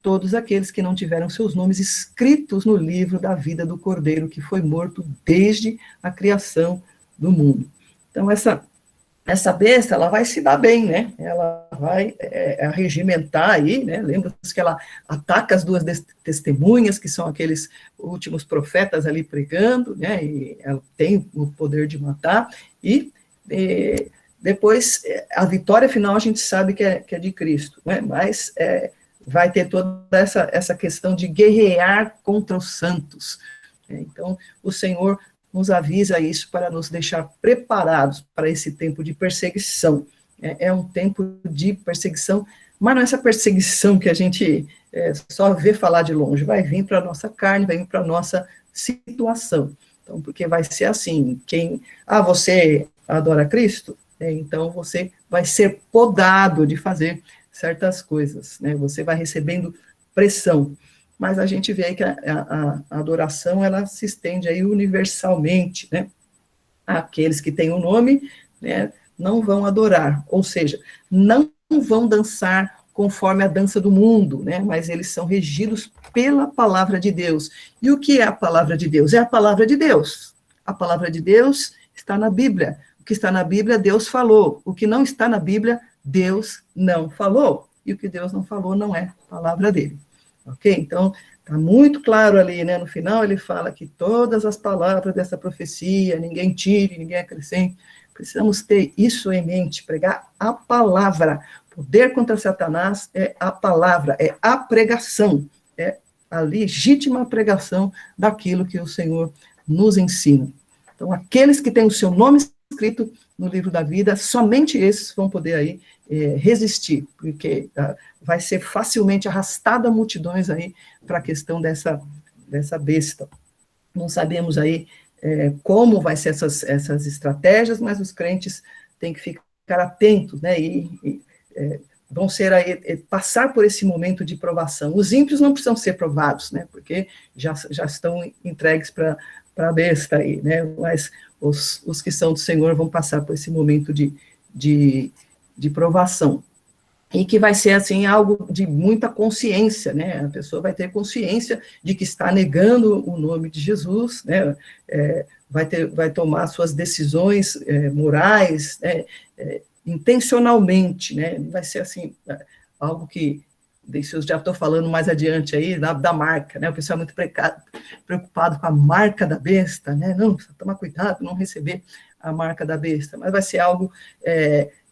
todos aqueles que não tiveram seus nomes escritos no livro da vida do Cordeiro, que foi morto desde a criação do mundo. Então, essa besta, ela vai se dar bem, né? Ela vai regimentar aí, né? Lembra-se que ela ataca as 2 testemunhas, que são aqueles últimos profetas ali pregando, né? E ela tem o poder de matar, e depois, a vitória final a gente sabe que é de Cristo, né? Mas vai ter toda essa questão de guerrear contra os santos. Então, o Senhor nos avisa isso para nos deixar preparados para esse tempo de perseguição. É um tempo de perseguição, mas não é essa perseguição que a gente só vê falar de longe, vai vir para a nossa carne, vai vir para a nossa situação. Então, porque vai ser assim, você adora Cristo? Então você vai ser podado de fazer certas coisas, né? Você vai recebendo pressão. Mas a gente vê aí que a adoração, ela se estende aí universalmente, né? Aqueles que têm o nome, né, não vão adorar, ou seja, não vão dançar conforme a dança do mundo, né? Mas eles são regidos pela palavra de Deus. E o que é a palavra de Deus? É a palavra de Deus. A palavra de Deus está na Bíblia. O que está na Bíblia, Deus falou. O que não está na Bíblia, Deus não falou. E o que Deus não falou não é palavra dele. Ok? Então, está muito claro ali, né? No final ele fala que todas as palavras dessa profecia, ninguém tire, ninguém acrescente. Precisamos ter isso em mente, pregar a palavra. Poder contra Satanás é a palavra, é a pregação, é a legítima pregação daquilo que o Senhor nos ensina. Então, aqueles que têm o seu nome escrito no livro da vida, somente esses vão poder aí resistir, porque vai ser facilmente arrastada multidões aí para a questão dessa besta. Não sabemos aí como vai ser essas estratégias, mas os crentes têm que ficar atentos, né, vão ser aí, passar por esse momento de provação. Os ímpios não precisam ser provados, né, porque já estão entregues para a besta aí, né, mas os que são do Senhor vão passar por esse momento de provação, e que vai ser, assim, algo de muita consciência, né, a pessoa vai ter consciência de que está negando o nome de Jesus, né, vai tomar suas decisões morais, né, intencionalmente, né, vai ser, assim, algo que Isso eu já estou falando mais adiante aí, da marca, né? O pessoal é muito preocupado com a marca da besta, né? Não, precisa tomar cuidado, não receber a marca da besta, mas vai ser algo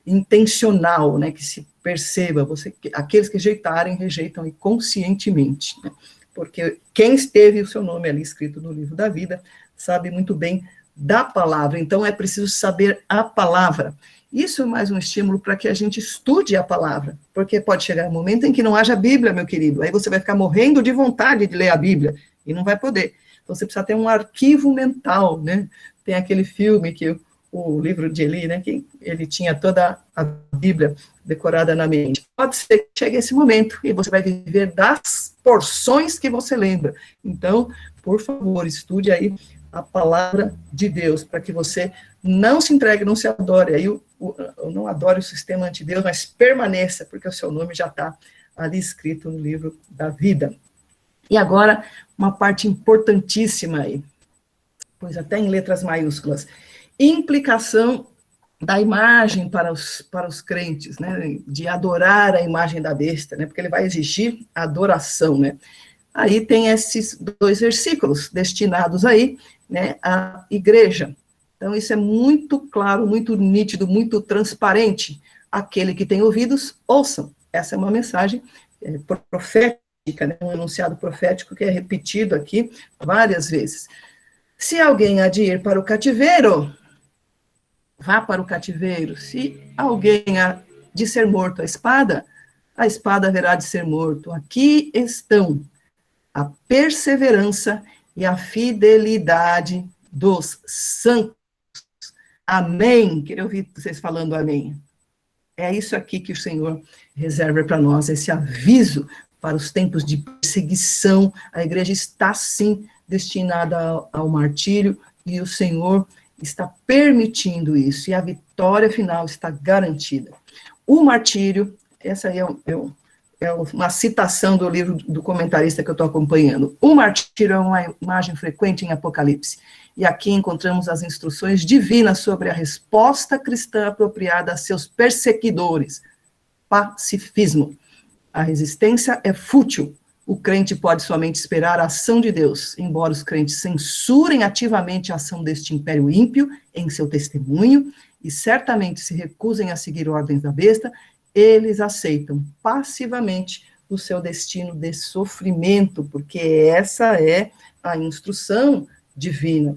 intencional, né? Que se perceba, aqueles que rejeitam conscientemente, né? Porque quem teve o seu nome ali escrito no livro da vida, sabe muito bem da palavra, então é preciso saber a palavra. Isso é mais um estímulo para que a gente estude a palavra, porque pode chegar um momento em que não haja Bíblia, meu querido, aí você vai ficar morrendo de vontade de ler a Bíblia, e não vai poder. Então você precisa ter um arquivo mental, né? Tem aquele filme que o livro de Eli, né, que ele tinha toda a Bíblia decorada na mente. Pode ser que chegue esse momento, e você vai viver das porções que você lembra. Então, por favor, estude aí a palavra de Deus, para que você não se entregue, não se adore, aí não adore o sistema anti-Deus, mas permaneça, porque o seu nome já está ali escrito no livro da vida. E agora, uma parte importantíssima aí, pois até em letras maiúsculas, implicação da imagem para os crentes, né, de adorar a imagem da besta, né, porque ele vai exigir adoração, né. Aí tem esses 2 versículos destinados aí, né, à igreja. Então, isso é muito claro, muito nítido, muito transparente. Aquele que tem ouvidos, ouçam. Essa é uma mensagem profética, né, um enunciado profético que é repetido aqui várias vezes. Se alguém há de ir para o cativeiro, vá para o cativeiro. Se alguém há de ser morto a espada haverá de ser morto. Aqui estão a perseverança e a fidelidade dos santos. Amém. Queria ouvir vocês falando amém. É isso aqui que o Senhor reserva para nós, esse aviso para os tempos de perseguição. A igreja está, sim, destinada ao martírio, e o Senhor está permitindo isso, e a vitória final está garantida. O martírio, essa aí é uma citação do livro do comentarista que eu estou acompanhando. O martírio é uma imagem frequente em Apocalipse, e aqui encontramos as instruções divinas sobre a resposta cristã apropriada a seus perseguidores. Pacifismo. A resistência é fútil. O crente pode somente esperar a ação de Deus, embora os crentes censurem ativamente a ação deste império ímpio em seu testemunho, e certamente se recusem a seguir ordens da besta, eles aceitam passivamente o seu destino de sofrimento, porque essa é a instrução divina.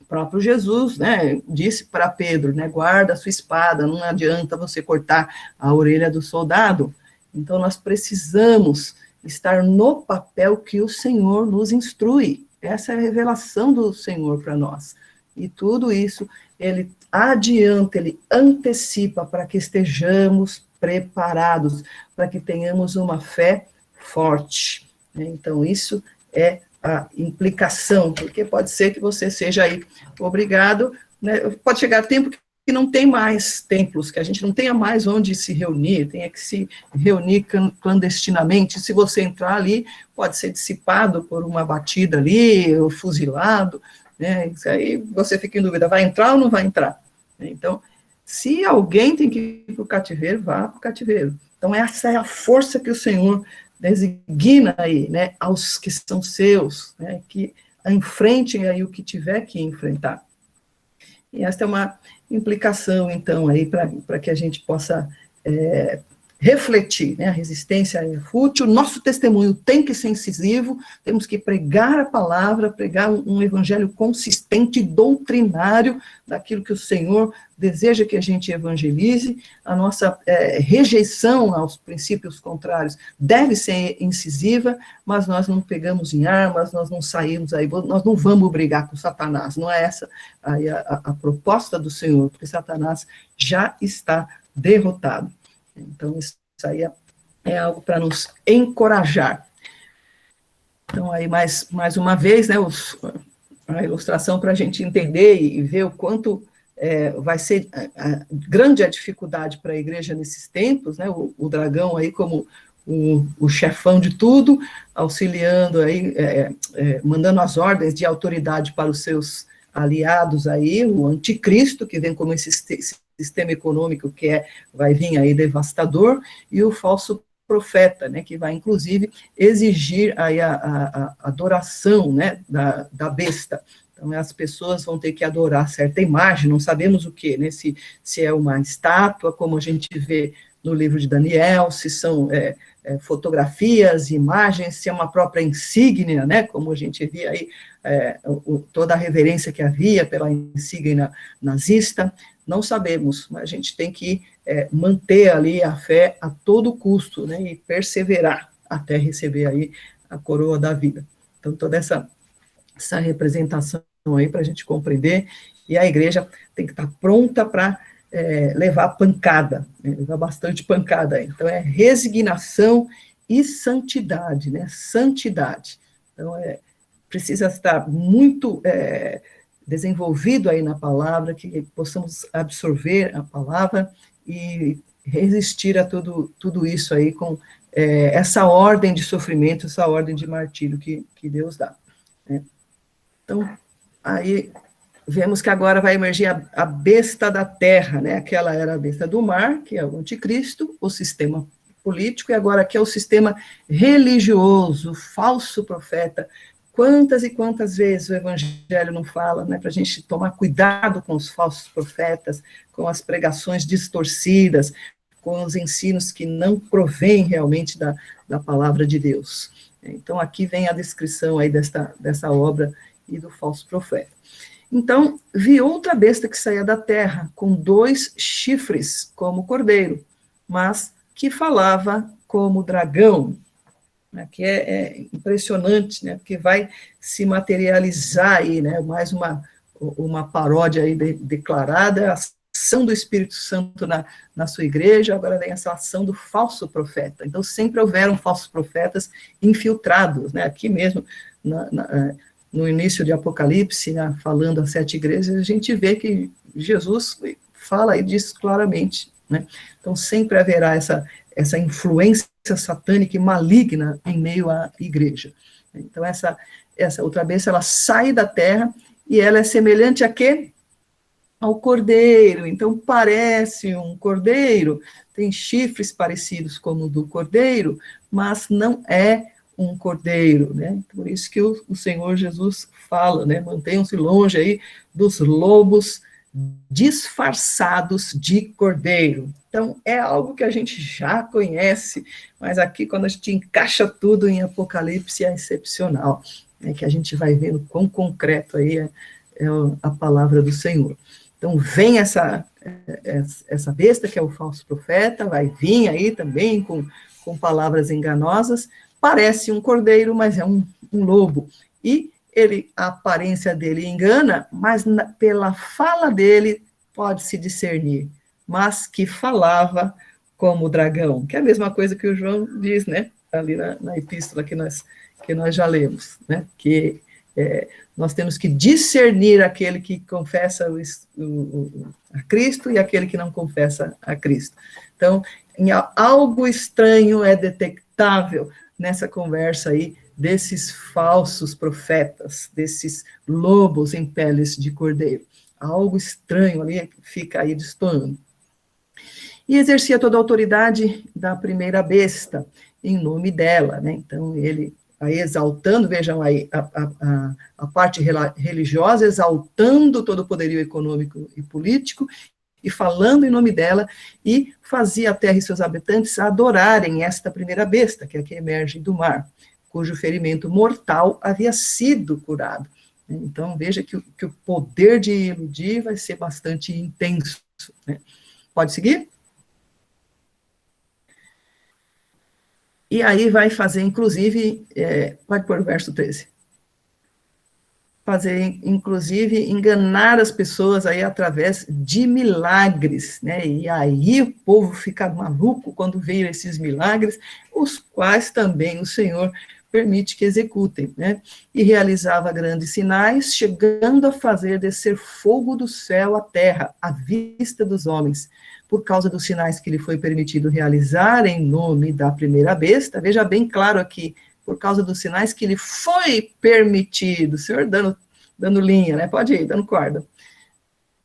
O próprio Jesus, né, disse para Pedro, né, guarda a sua espada, não adianta você cortar a orelha do soldado. Então, nós precisamos estar no papel que o Senhor nos instrui. Essa é a revelação do Senhor para nós. E tudo isso, ele adianta, ele antecipa para que estejamos preparados, para que tenhamos uma fé forte. Então, isso é a implicação, porque pode ser que você seja aí obrigado, né, pode chegar tempo que não tem mais templos, que a gente não tenha mais onde se reunir, tenha que se reunir clandestinamente. Se você entrar ali, pode ser dissipado por uma batida ali, ou fuzilado, né? Isso aí você fica em dúvida, vai entrar ou não vai entrar? Então, se alguém tem que ir para o cativeiro, vá para o cativeiro. Então, essa é a força que o Senhor designa aí, né, aos que são seus, né, que enfrentem aí o que tiver que enfrentar. E esta é uma implicação, então, aí para que a gente possa refletir, né, a resistência é fútil, nosso testemunho tem que ser incisivo, temos que pregar a palavra, pregar um evangelho consistente, doutrinário, daquilo que o Senhor deseja que a gente evangelize, a nossa rejeição aos princípios contrários deve ser incisiva, mas nós não pegamos em armas, nós não saímos aí, nós não vamos brigar com Satanás, não é essa aí a proposta do Senhor, porque Satanás já está derrotado. Então, isso aí é algo para nos encorajar. Então, aí, mais uma vez, né, a ilustração para a gente entender e ver o quanto vai ser grande a dificuldade para a igreja nesses tempos, né, o dragão aí como o chefão de tudo, auxiliando aí, mandando as ordens de autoridade para os seus aliados aí, o anticristo, que vem como esse sistema econômico que vai vir aí devastador, e o falso profeta, né, que vai, inclusive, exigir aí a adoração, né, da besta. Então, as pessoas vão ter que adorar certa imagem, não sabemos o que, né, se é uma estátua, como a gente vê no livro de Daniel, se são fotografias, imagens, se é uma própria insígnia, né, como a gente via aí, toda a reverência que havia pela insígnia nazista, não sabemos, mas a gente tem que manter ali a fé a todo custo, né, e perseverar até receber aí a coroa da vida. Então, toda essa representação aí para a gente compreender, e a igreja tem que estar pronta para levar pancada, né, levar bastante pancada aí. Então, é resignação e santidade, né, santidade. Então, precisa estar muito desenvolvido aí na palavra, que possamos absorver a palavra e resistir a tudo isso aí com essa ordem de sofrimento, essa ordem de martírio que Deus dá, né. Então, aí vemos que agora vai emergir a besta da terra, né? Aquela era a besta do mar, que é o anticristo, o sistema político, e agora aqui é o sistema religioso, falso profeta. Quantas e quantas vezes o evangelho não fala, né, para a gente tomar cuidado com os falsos profetas, com as pregações distorcidas, com os ensinos que não provêm realmente da palavra de Deus. Então, aqui vem a descrição aí dessa obra e do falso profeta. Então, vi outra besta que saía da terra, com 2 chifres, como cordeiro, mas que falava como dragão, né, que é impressionante, né, porque vai se materializar aí, né, mais uma paródia aí declarada, a ação do Espírito Santo na sua igreja, agora vem essa ação do falso profeta. Então, sempre houveram falsos profetas infiltrados, né, aqui mesmo, no início de Apocalipse, né, falando às 7 igrejas, a gente vê que Jesus fala e diz claramente, né? Então, sempre haverá essa influência satânica e maligna em meio à igreja. Então, essa outra besta, ela sai da terra e ela é semelhante a quê? Ao cordeiro. Então, parece um cordeiro, tem chifres parecidos como o do cordeiro, mas não é um cordeiro, né? Por isso que o Senhor Jesus fala, né? Mantenham-se longe aí dos lobos disfarçados de cordeiro. Então, é algo que a gente já conhece, mas aqui, quando a gente encaixa tudo em Apocalipse, é excepcional, né? Que a gente vai vendo quão concreto aí é a palavra do Senhor. Então, vem essa besta, que é o falso profeta, vai vir aí também com palavras enganosas, parece um cordeiro, mas é um lobo. E a aparência dele engana, mas pela fala dele pode-se discernir, mas que falava como dragão, que é a mesma coisa que o João diz, né, ali na epístola que nós já lemos, né, que nós temos que discernir aquele que confessa a Cristo e aquele que não confessa a Cristo. Então, algo estranho é detectável nessa conversa aí desses falsos profetas, desses lobos em peles de cordeiro. Algo estranho ali fica aí destoando. E exercia toda a autoridade da primeira besta, em nome dela, né? Então, ele aí exaltando, vejam aí, a parte religiosa, exaltando todo o poderio econômico e político, e falando em nome dela, e fazia a terra e seus habitantes adorarem esta primeira besta, que é a que emerge do mar, cujo ferimento mortal havia sido curado. Então, veja que o poder de iludir vai ser bastante intenso, né? Pode seguir? E aí vai fazer, inclusive, pode pôr o verso 13. Fazer, inclusive, enganar as pessoas aí através de milagres, né? E aí o povo fica maluco quando veem esses milagres, os quais também o Senhor permite que executem, né? E realizava grandes sinais, chegando a fazer descer fogo do céu à terra, à vista dos homens. Por causa dos sinais que lhe foi permitido realizar em nome da primeira besta, veja bem claro aqui, por causa dos sinais que lhe foi permitido, o Senhor dando linha, né? Pode ir, dando corda.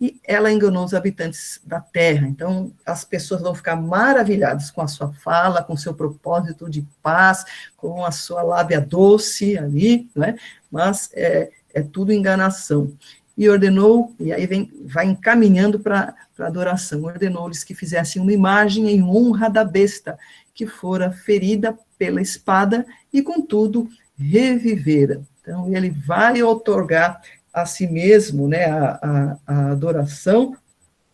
e ela enganou os habitantes da terra. Então, as pessoas vão ficar maravilhadas com a sua fala, com o seu propósito de paz, com a sua lábia doce ali, né? Mas é tudo enganação. E ordenou, e aí vai encaminhando para a adoração, ordenou-lhes que fizessem uma imagem em honra da besta, que fora ferida pela espada, e contudo revivera. Então, ele vai outorgar a si mesmo, né, a adoração,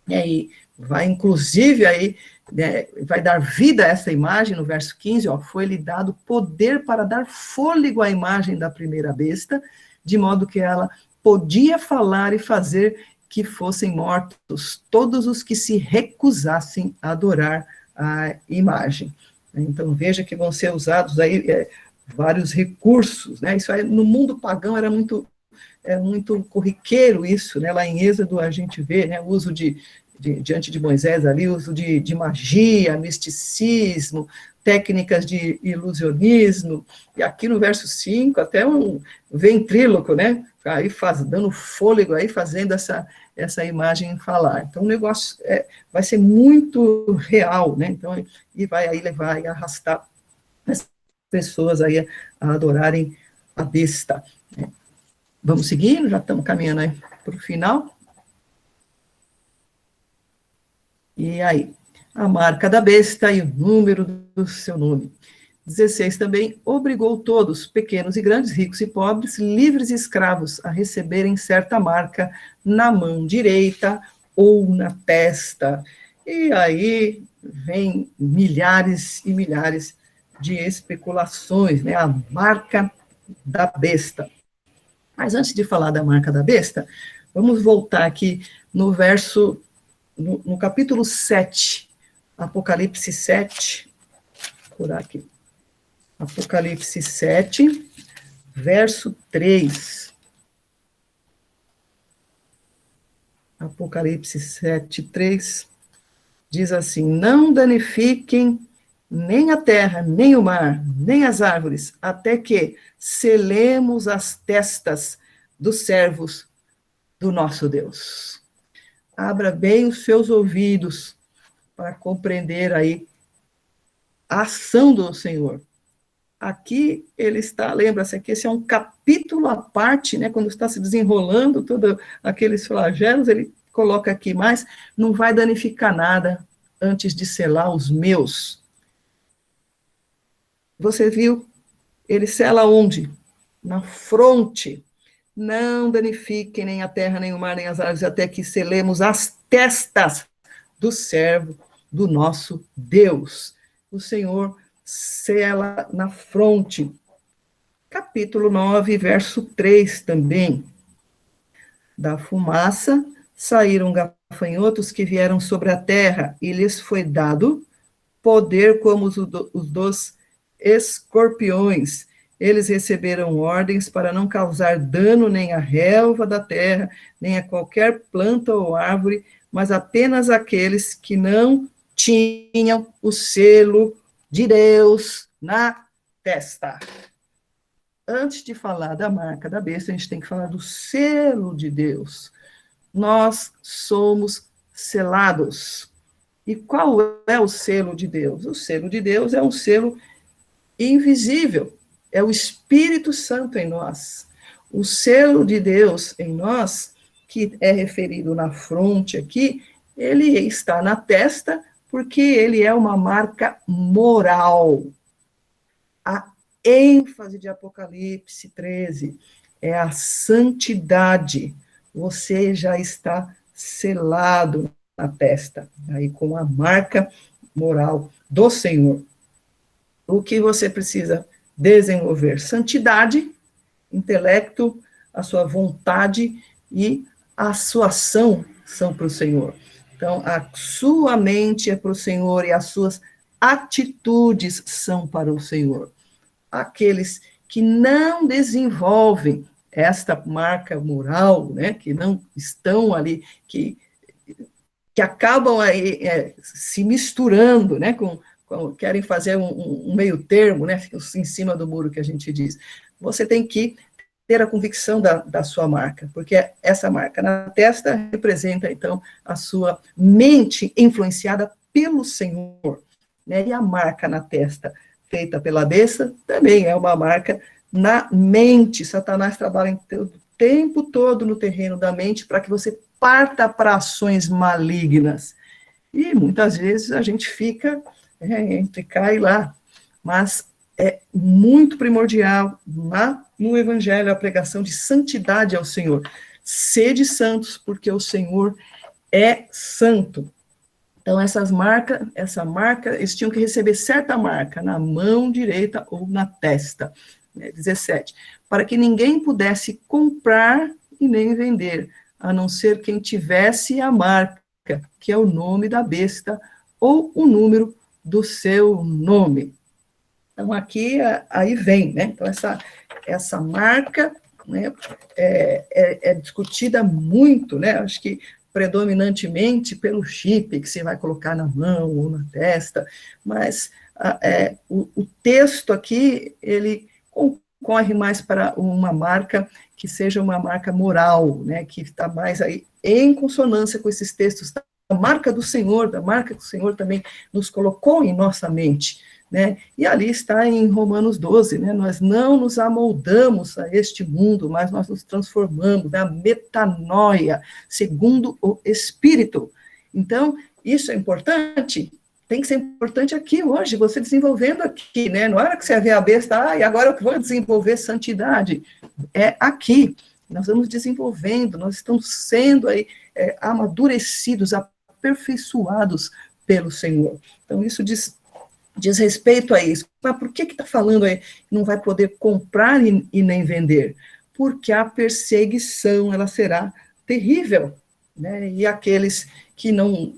e vai, inclusive, aí, né, vai dar vida a essa imagem, no verso 15, ó, foi-lhe dado poder para dar fôlego à imagem da primeira besta, de modo que ela podia falar e fazer que fossem mortos todos os que se recusassem a adorar a imagem. Então, veja que vão ser usados aí vários recursos, né? Isso aí, no mundo pagão era muito corriqueiro isso, né? Lá em Êxodo a gente vê, né, o uso diante de Moisés ali, o uso de magia, misticismo, técnicas de ilusionismo, e aqui no verso 5, até um ventríloco, né, aí dando fôlego, aí fazendo essa imagem falar. Então o negócio vai ser muito real, né, então, e vai aí levar e arrastar as pessoas aí a adorarem a besta. Vamos seguindo, já estamos caminhando aí para o final. E aí, a marca da besta e o número do seu nome. 16 também obrigou todos, pequenos e grandes, ricos e pobres, livres e escravos, a receberem certa marca na mão direita ou na testa. E aí vem milhares e milhares de especulações, né? A marca da besta. Mas antes de falar da marca da besta, vamos voltar aqui no verso, no capítulo 7, Apocalipse 7, por aqui. Apocalipse 7, verso 3. Apocalipse 7, 3, diz assim: não danifiquem nem a terra, nem o mar, nem as árvores, até que selemos as testas dos servos do nosso Deus. Abra bem os seus ouvidos para compreender aí a ação do Senhor. Aqui ele está, lembra-se, aqui esse é um capítulo à parte, né, quando está se desenrolando todos aqueles flagelos, ele coloca aqui, mas não vai danificar nada antes de selar os meus. Você viu? Ele sela onde? Na fronte. Não danifiquem nem a terra, nem o mar, nem as árvores, até que selemos as testas do servo do nosso Deus. O Senhor sela na fronte. Capítulo 9, verso 3 também. Da fumaça saíram gafanhotos que vieram sobre a terra, e lhes foi dado poder como os dos escorpiões. Eles receberam ordens para não causar dano nem à relva da terra, nem a qualquer planta ou árvore, mas apenas aqueles que não tinham o selo de Deus na testa. Antes de falar da marca da besta, a gente tem que falar do selo de Deus. Nós somos selados. E qual é o selo de Deus? O selo de Deus é um selo invisível, é o Espírito Santo em nós. O selo de Deus em nós, que é referido na fronte aqui, ele está na testa, porque ele é uma marca moral. A ênfase de Apocalipse 13 é a santidade. Você já está selado na testa, aí com a marca moral do Senhor. O que você precisa desenvolver? Santidade, intelecto, a sua vontade e a sua ação são para o Senhor. Então, a sua mente é para o Senhor e as suas atitudes são para o Senhor. Aqueles que não desenvolvem esta marca moral, né, que não estão ali, que acabam aí, se misturando, né, querem fazer um meio termo, né, em cima do muro que a gente diz. Você tem que ter a convicção da sua marca, porque essa marca na testa representa, então, a sua mente influenciada pelo Senhor, né? E a marca na testa, feita pela besta, também é uma marca na mente. Satanás trabalha o tempo todo no terreno da mente para que você parta para ações malignas. E muitas vezes a gente fica entre cá e lá, mas é muito primordial no Evangelho a pregação de santidade ao Senhor. Sede santos, porque o Senhor é santo. Então, essa marca, eles tinham que receber certa marca, na mão direita ou na testa. 17. Para que ninguém pudesse comprar e nem vender, a não ser quem tivesse a marca, que é o nome da besta, ou o número do seu nome. Então, aqui, aí vem, né? Então, essa marca, né, é discutida muito, né? Acho que predominantemente pelo chip que você vai colocar na mão ou na testa, mas o texto aqui, ele concorre mais para uma marca que seja uma marca moral, né, que está mais aí em consonância com esses textos, da marca do Senhor, da marca que o Senhor também nos colocou em nossa mente, né, e ali está em Romanos 12, né, nós não nos amoldamos a este mundo, mas nós nos transformamos na metanoia, segundo o Espírito. Então, isso é importante, tem que ser importante aqui hoje, você desenvolvendo aqui, né, na hora que você vê a besta, e agora eu vou desenvolver santidade, é aqui, nós vamos desenvolvendo, nós estamos sendo aí amadurecidos, aperfeiçoados pelo Senhor. Então, isso diz respeito a isso. Mas por que está falando aí que não vai poder comprar e nem vender? Porque a perseguição, ela será terrível, né? E aqueles que não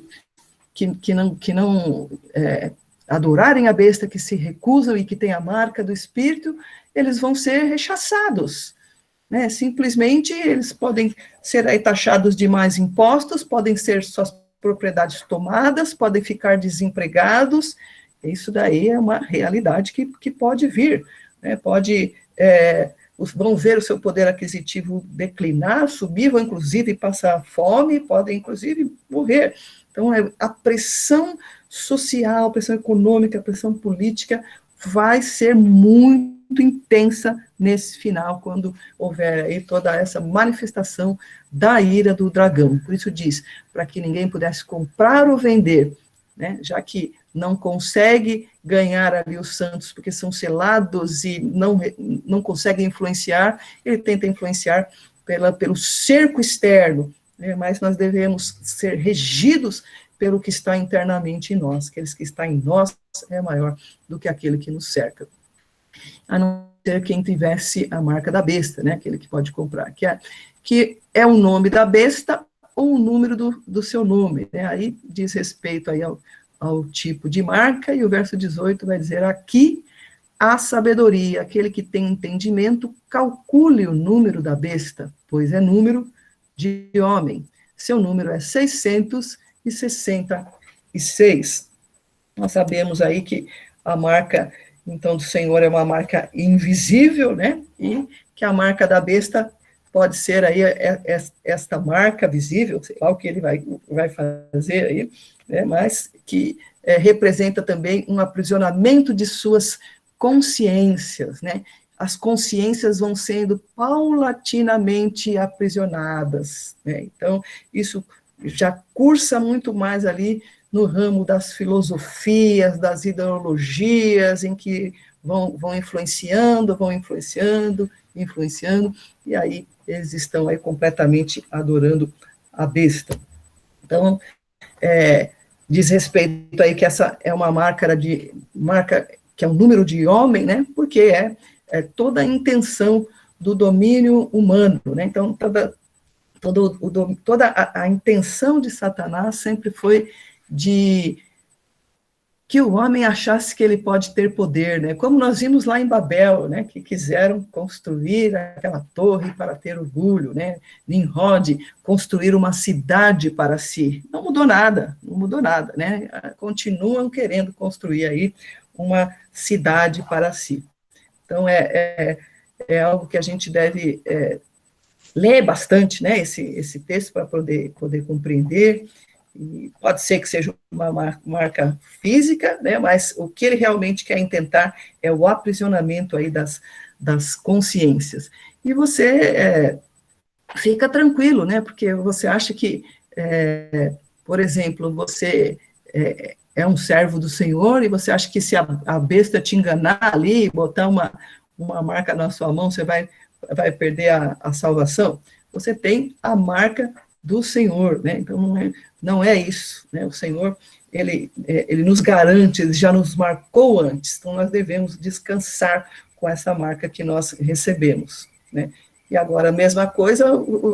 adorarem a besta, que se recusam e que têm a marca do Espírito, eles vão ser rechaçados, né? Simplesmente eles podem ser aí taxados de mais impostos, podem ser suas propriedades tomadas, podem ficar desempregados. Isso daí é uma realidade que pode vir, né? Vão ver o seu poder aquisitivo declinar, subir, vão inclusive passar fome, podem inclusive morrer. Então, a pressão social, a pressão econômica, a pressão política vai ser muito intensa nesse final, quando houver aí toda essa manifestação da ira do dragão. Por isso diz, para que ninguém pudesse comprar ou vender, né, já que não consegue ganhar ali os santos, porque são selados e não conseguem influenciar, ele tenta influenciar pelo cerco externo, né, mas nós devemos ser regidos pelo que está internamente em nós, aqueles que está em nós é maior do que aquele que nos cerca. A não ser quem tivesse a marca da besta, né, aquele que pode comprar, que é o nome da besta ou o número do seu nome, né, aí diz respeito aí ao tipo de marca, e o verso 18 vai dizer, aqui a sabedoria, aquele que tem entendimento, calcule o número da besta, pois é número de homem, seu número é 666. Nós sabemos aí que a marca, então, do Senhor é uma marca invisível, né, e que a marca da besta pode ser aí esta marca visível, sei lá o que ele vai fazer aí, né, mas que representa também um aprisionamento de suas consciências, né? As consciências vão sendo paulatinamente aprisionadas, né? Então, isso já cursa muito mais ali no ramo das filosofias, das ideologias, em que vão influenciando, e aí eles estão aí completamente adorando a besta. Então, diz respeito aí que essa é uma marca que é um número de homem, né? Porque é toda a intenção do domínio humano, né? Então, toda a intenção de Satanás sempre foi de que o homem achasse que ele pode ter poder, né? Como nós vimos lá em Babel, né? Que quiseram construir aquela torre para ter orgulho, né? Nimrod construir uma cidade para si. Não mudou nada, né? Continuam querendo construir aí uma cidade para si. Então, é algo que a gente deve ler bastante, né, esse texto para poder compreender, e pode ser que seja uma marca física, né, mas o que ele realmente quer intentar é o aprisionamento aí das consciências. E você fica tranquilo, né, porque você acha que, por exemplo, você é um servo do Senhor, e você acha que se a besta te enganar ali, botar uma marca na sua mão, você vai perder a salvação? Você tem a marca do Senhor, né? Então não é isso, né? O Senhor, ele nos garante, ele já nos marcou antes, então nós devemos descansar com essa marca que nós recebemos, né? E agora a mesma coisa,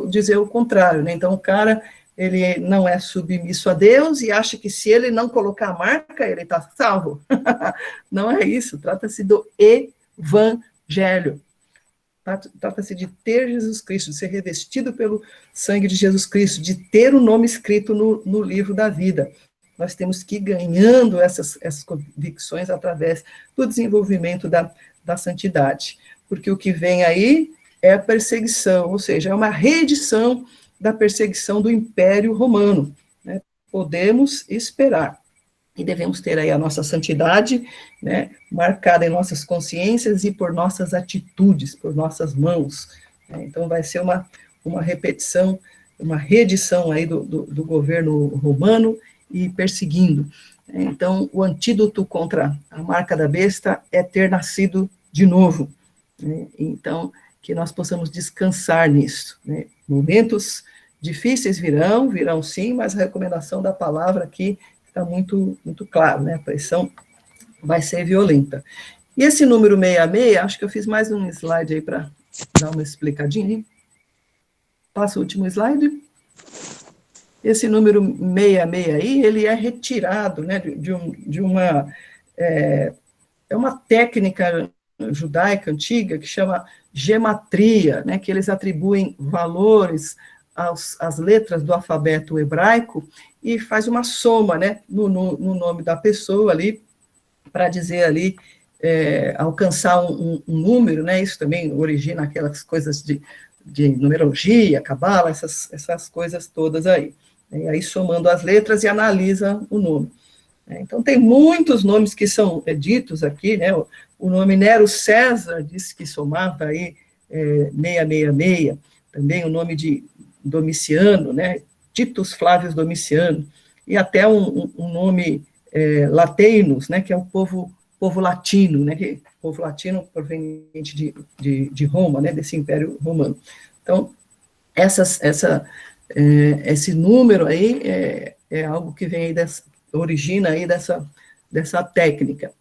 dizer o contrário, né? Então o cara, ele não é submisso a Deus e acha que se ele não colocar a marca, ele está salvo. Não é isso, trata-se do evangelho. Trata-se de ter Jesus Cristo, de ser revestido pelo sangue de Jesus Cristo, de ter o nome escrito no livro da vida. Nós temos que ir ganhando essas convicções através do desenvolvimento da santidade, porque o que vem aí é a perseguição, ou seja, é uma reedição da perseguição do Império Romano, né? Podemos esperar. E devemos ter aí a nossa santidade, né, marcada em nossas consciências e por nossas atitudes, por nossas mãos, né? Então vai ser uma repetição, uma reedição aí do governo romano e perseguindo. Então, o antídoto contra a marca da besta é ter nascido de novo, né? Então, que nós possamos descansar nisso, né? Momentos difíceis virão sim, mas a recomendação da palavra aqui está muito, muito claro, né? A pressão vai ser violenta. E esse número 66, acho que eu fiz mais um slide aí para dar uma explicadinha. Passa o último slide. Esse número 66 aí, ele é retirado, né, de uma... É uma técnica judaica antiga que chama gematria, né, que eles atribuem valores às letras do alfabeto hebraico e faz uma soma, né, no nome da pessoa ali, para dizer ali, alcançar um número, né, isso também origina aquelas coisas de numerologia, cabala, essas coisas todas aí. E aí somando as letras e analisa o nome. Então, tem muitos nomes que são ditos aqui, né? O nome Nero César disse que somava aí 666, também o nome de Domiciano, né? Titus Flávios Domiciano, e até um nome Lateinos, né? Que é o povo latino, né? Que, povo latino proveniente de Roma, né? Desse Império Romano. Então, esse número aí é algo que vem aí origina aí dessa técnica.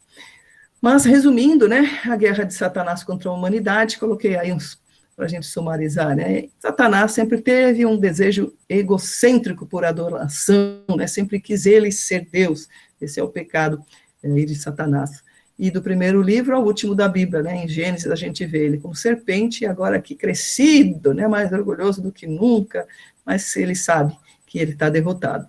Mas, resumindo, né, a guerra de Satanás contra a humanidade, coloquei aí uns para a gente sumarizar, né? Satanás sempre teve um desejo egocêntrico por adoração, né? Sempre quis ele ser Deus. Esse é o pecado de Satanás. E do primeiro livro ao último da Bíblia, né? Em Gênesis a gente vê ele como serpente, agora aqui crescido, né? Mais orgulhoso do que nunca, mas ele sabe que ele está derrotado.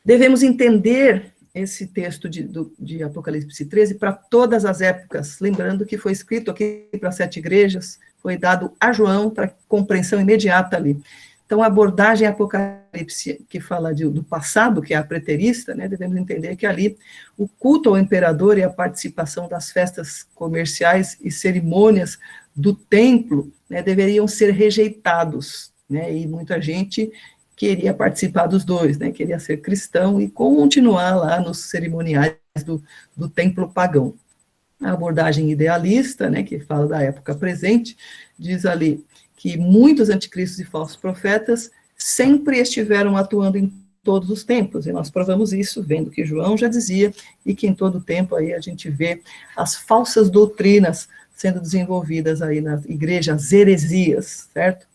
Devemos entender esse texto de Apocalipse 13 para todas as épocas, lembrando que foi escrito aqui para 7 igrejas, foi dado a João para compreensão imediata ali. Então, a abordagem Apocalipse, que fala do passado, que é a preterista, né, devemos entender que ali o culto ao imperador e a participação das festas comerciais e cerimônias do templo, né, deveriam ser rejeitados, né, e muita gente queria participar dos dois, né, queria ser cristão e continuar lá nos cerimoniais do templo pagão. A abordagem idealista, né, que fala da época presente, diz ali que muitos anticristos e falsos profetas sempre estiveram atuando em todos os tempos, e nós provamos isso vendo que João já dizia, e que em todo tempo aí a gente vê as falsas doutrinas sendo desenvolvidas aí na igreja, as heresias, certo?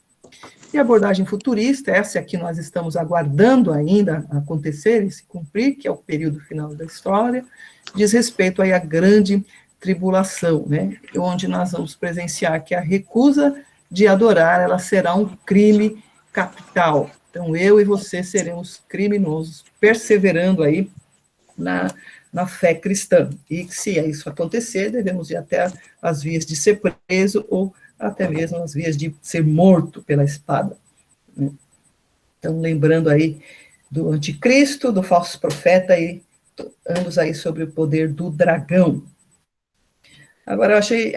E a abordagem futurista, essa que nós estamos aguardando ainda acontecer e se cumprir, que é o período final da história, diz respeito aí à grande tribulação, né, onde nós vamos presenciar que a recusa de adorar, ela será um crime capital. Então, eu e você seremos criminosos, perseverando aí na fé cristã, e que, se isso acontecer, devemos ir até as vias de ser preso, ou até mesmo as vias de ser morto pela espada, né? Então, lembrando aí do anticristo, do falso profeta, e ambos aí sobre o poder do dragão. Agora, eu achei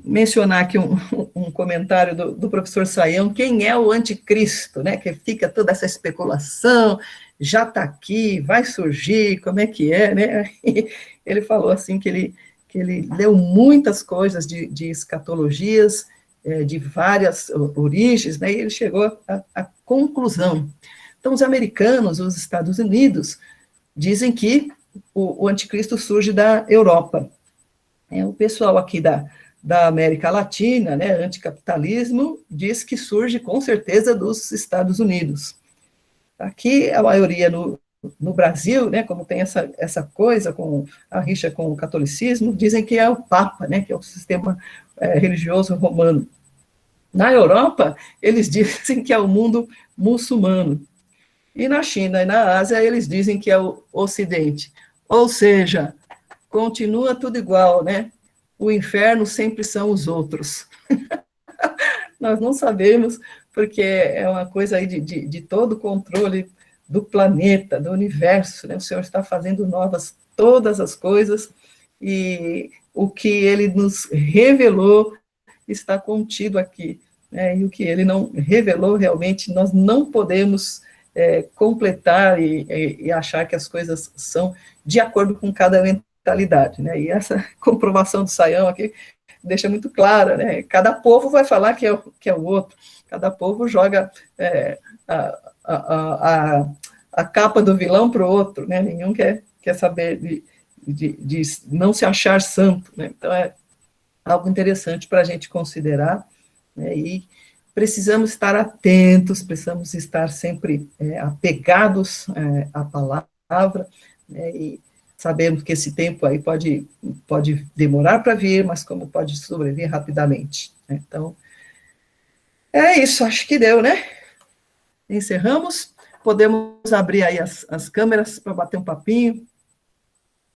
mencionar aqui um comentário do professor Sayão, quem é o anticristo, né? Que fica toda essa especulação, já está aqui, vai surgir, como é que é, né? E ele falou assim que ele leu muitas coisas de escatologias, de várias origens, né? E ele chegou à conclusão. Então, os americanos, os Estados Unidos, dizem que o anticristo surge da Europa. O pessoal aqui da América Latina, né, anticapitalismo, diz que surge com certeza dos Estados Unidos. Aqui, a maioria no Brasil, né, como tem essa coisa com a rixa com o catolicismo, dizem que é o Papa, né, que é o sistema religioso romano. Na Europa, eles dizem que é o mundo muçulmano. E na China e na Ásia, eles dizem que é o Ocidente. Ou seja, continua tudo igual, né? O inferno sempre são os outros. Nós não sabemos, porque é uma coisa aí de todo o controle do planeta, do universo, né? O Senhor está fazendo novas todas as coisas, e o que Ele nos revelou está contido aqui, né? E o que Ele não revelou, realmente, nós não podemos completar e achar que as coisas são de acordo com cada mentalidade, né? E essa comprovação do Sayão aqui deixa muito clara, né? Cada povo vai falar que é o outro, cada povo joga a, a, a capa do vilão para o outro, né? Nenhum quer saber de não se achar santo, né? Então, é algo interessante para a gente considerar, né? E precisamos estar atentos, precisamos estar sempre apegados à palavra, né? E sabemos que esse tempo aí pode demorar para vir, mas como pode sobreviver rapidamente, né? Então, é isso, acho que deu, né? Encerramos, podemos abrir aí as câmeras para bater um papinho.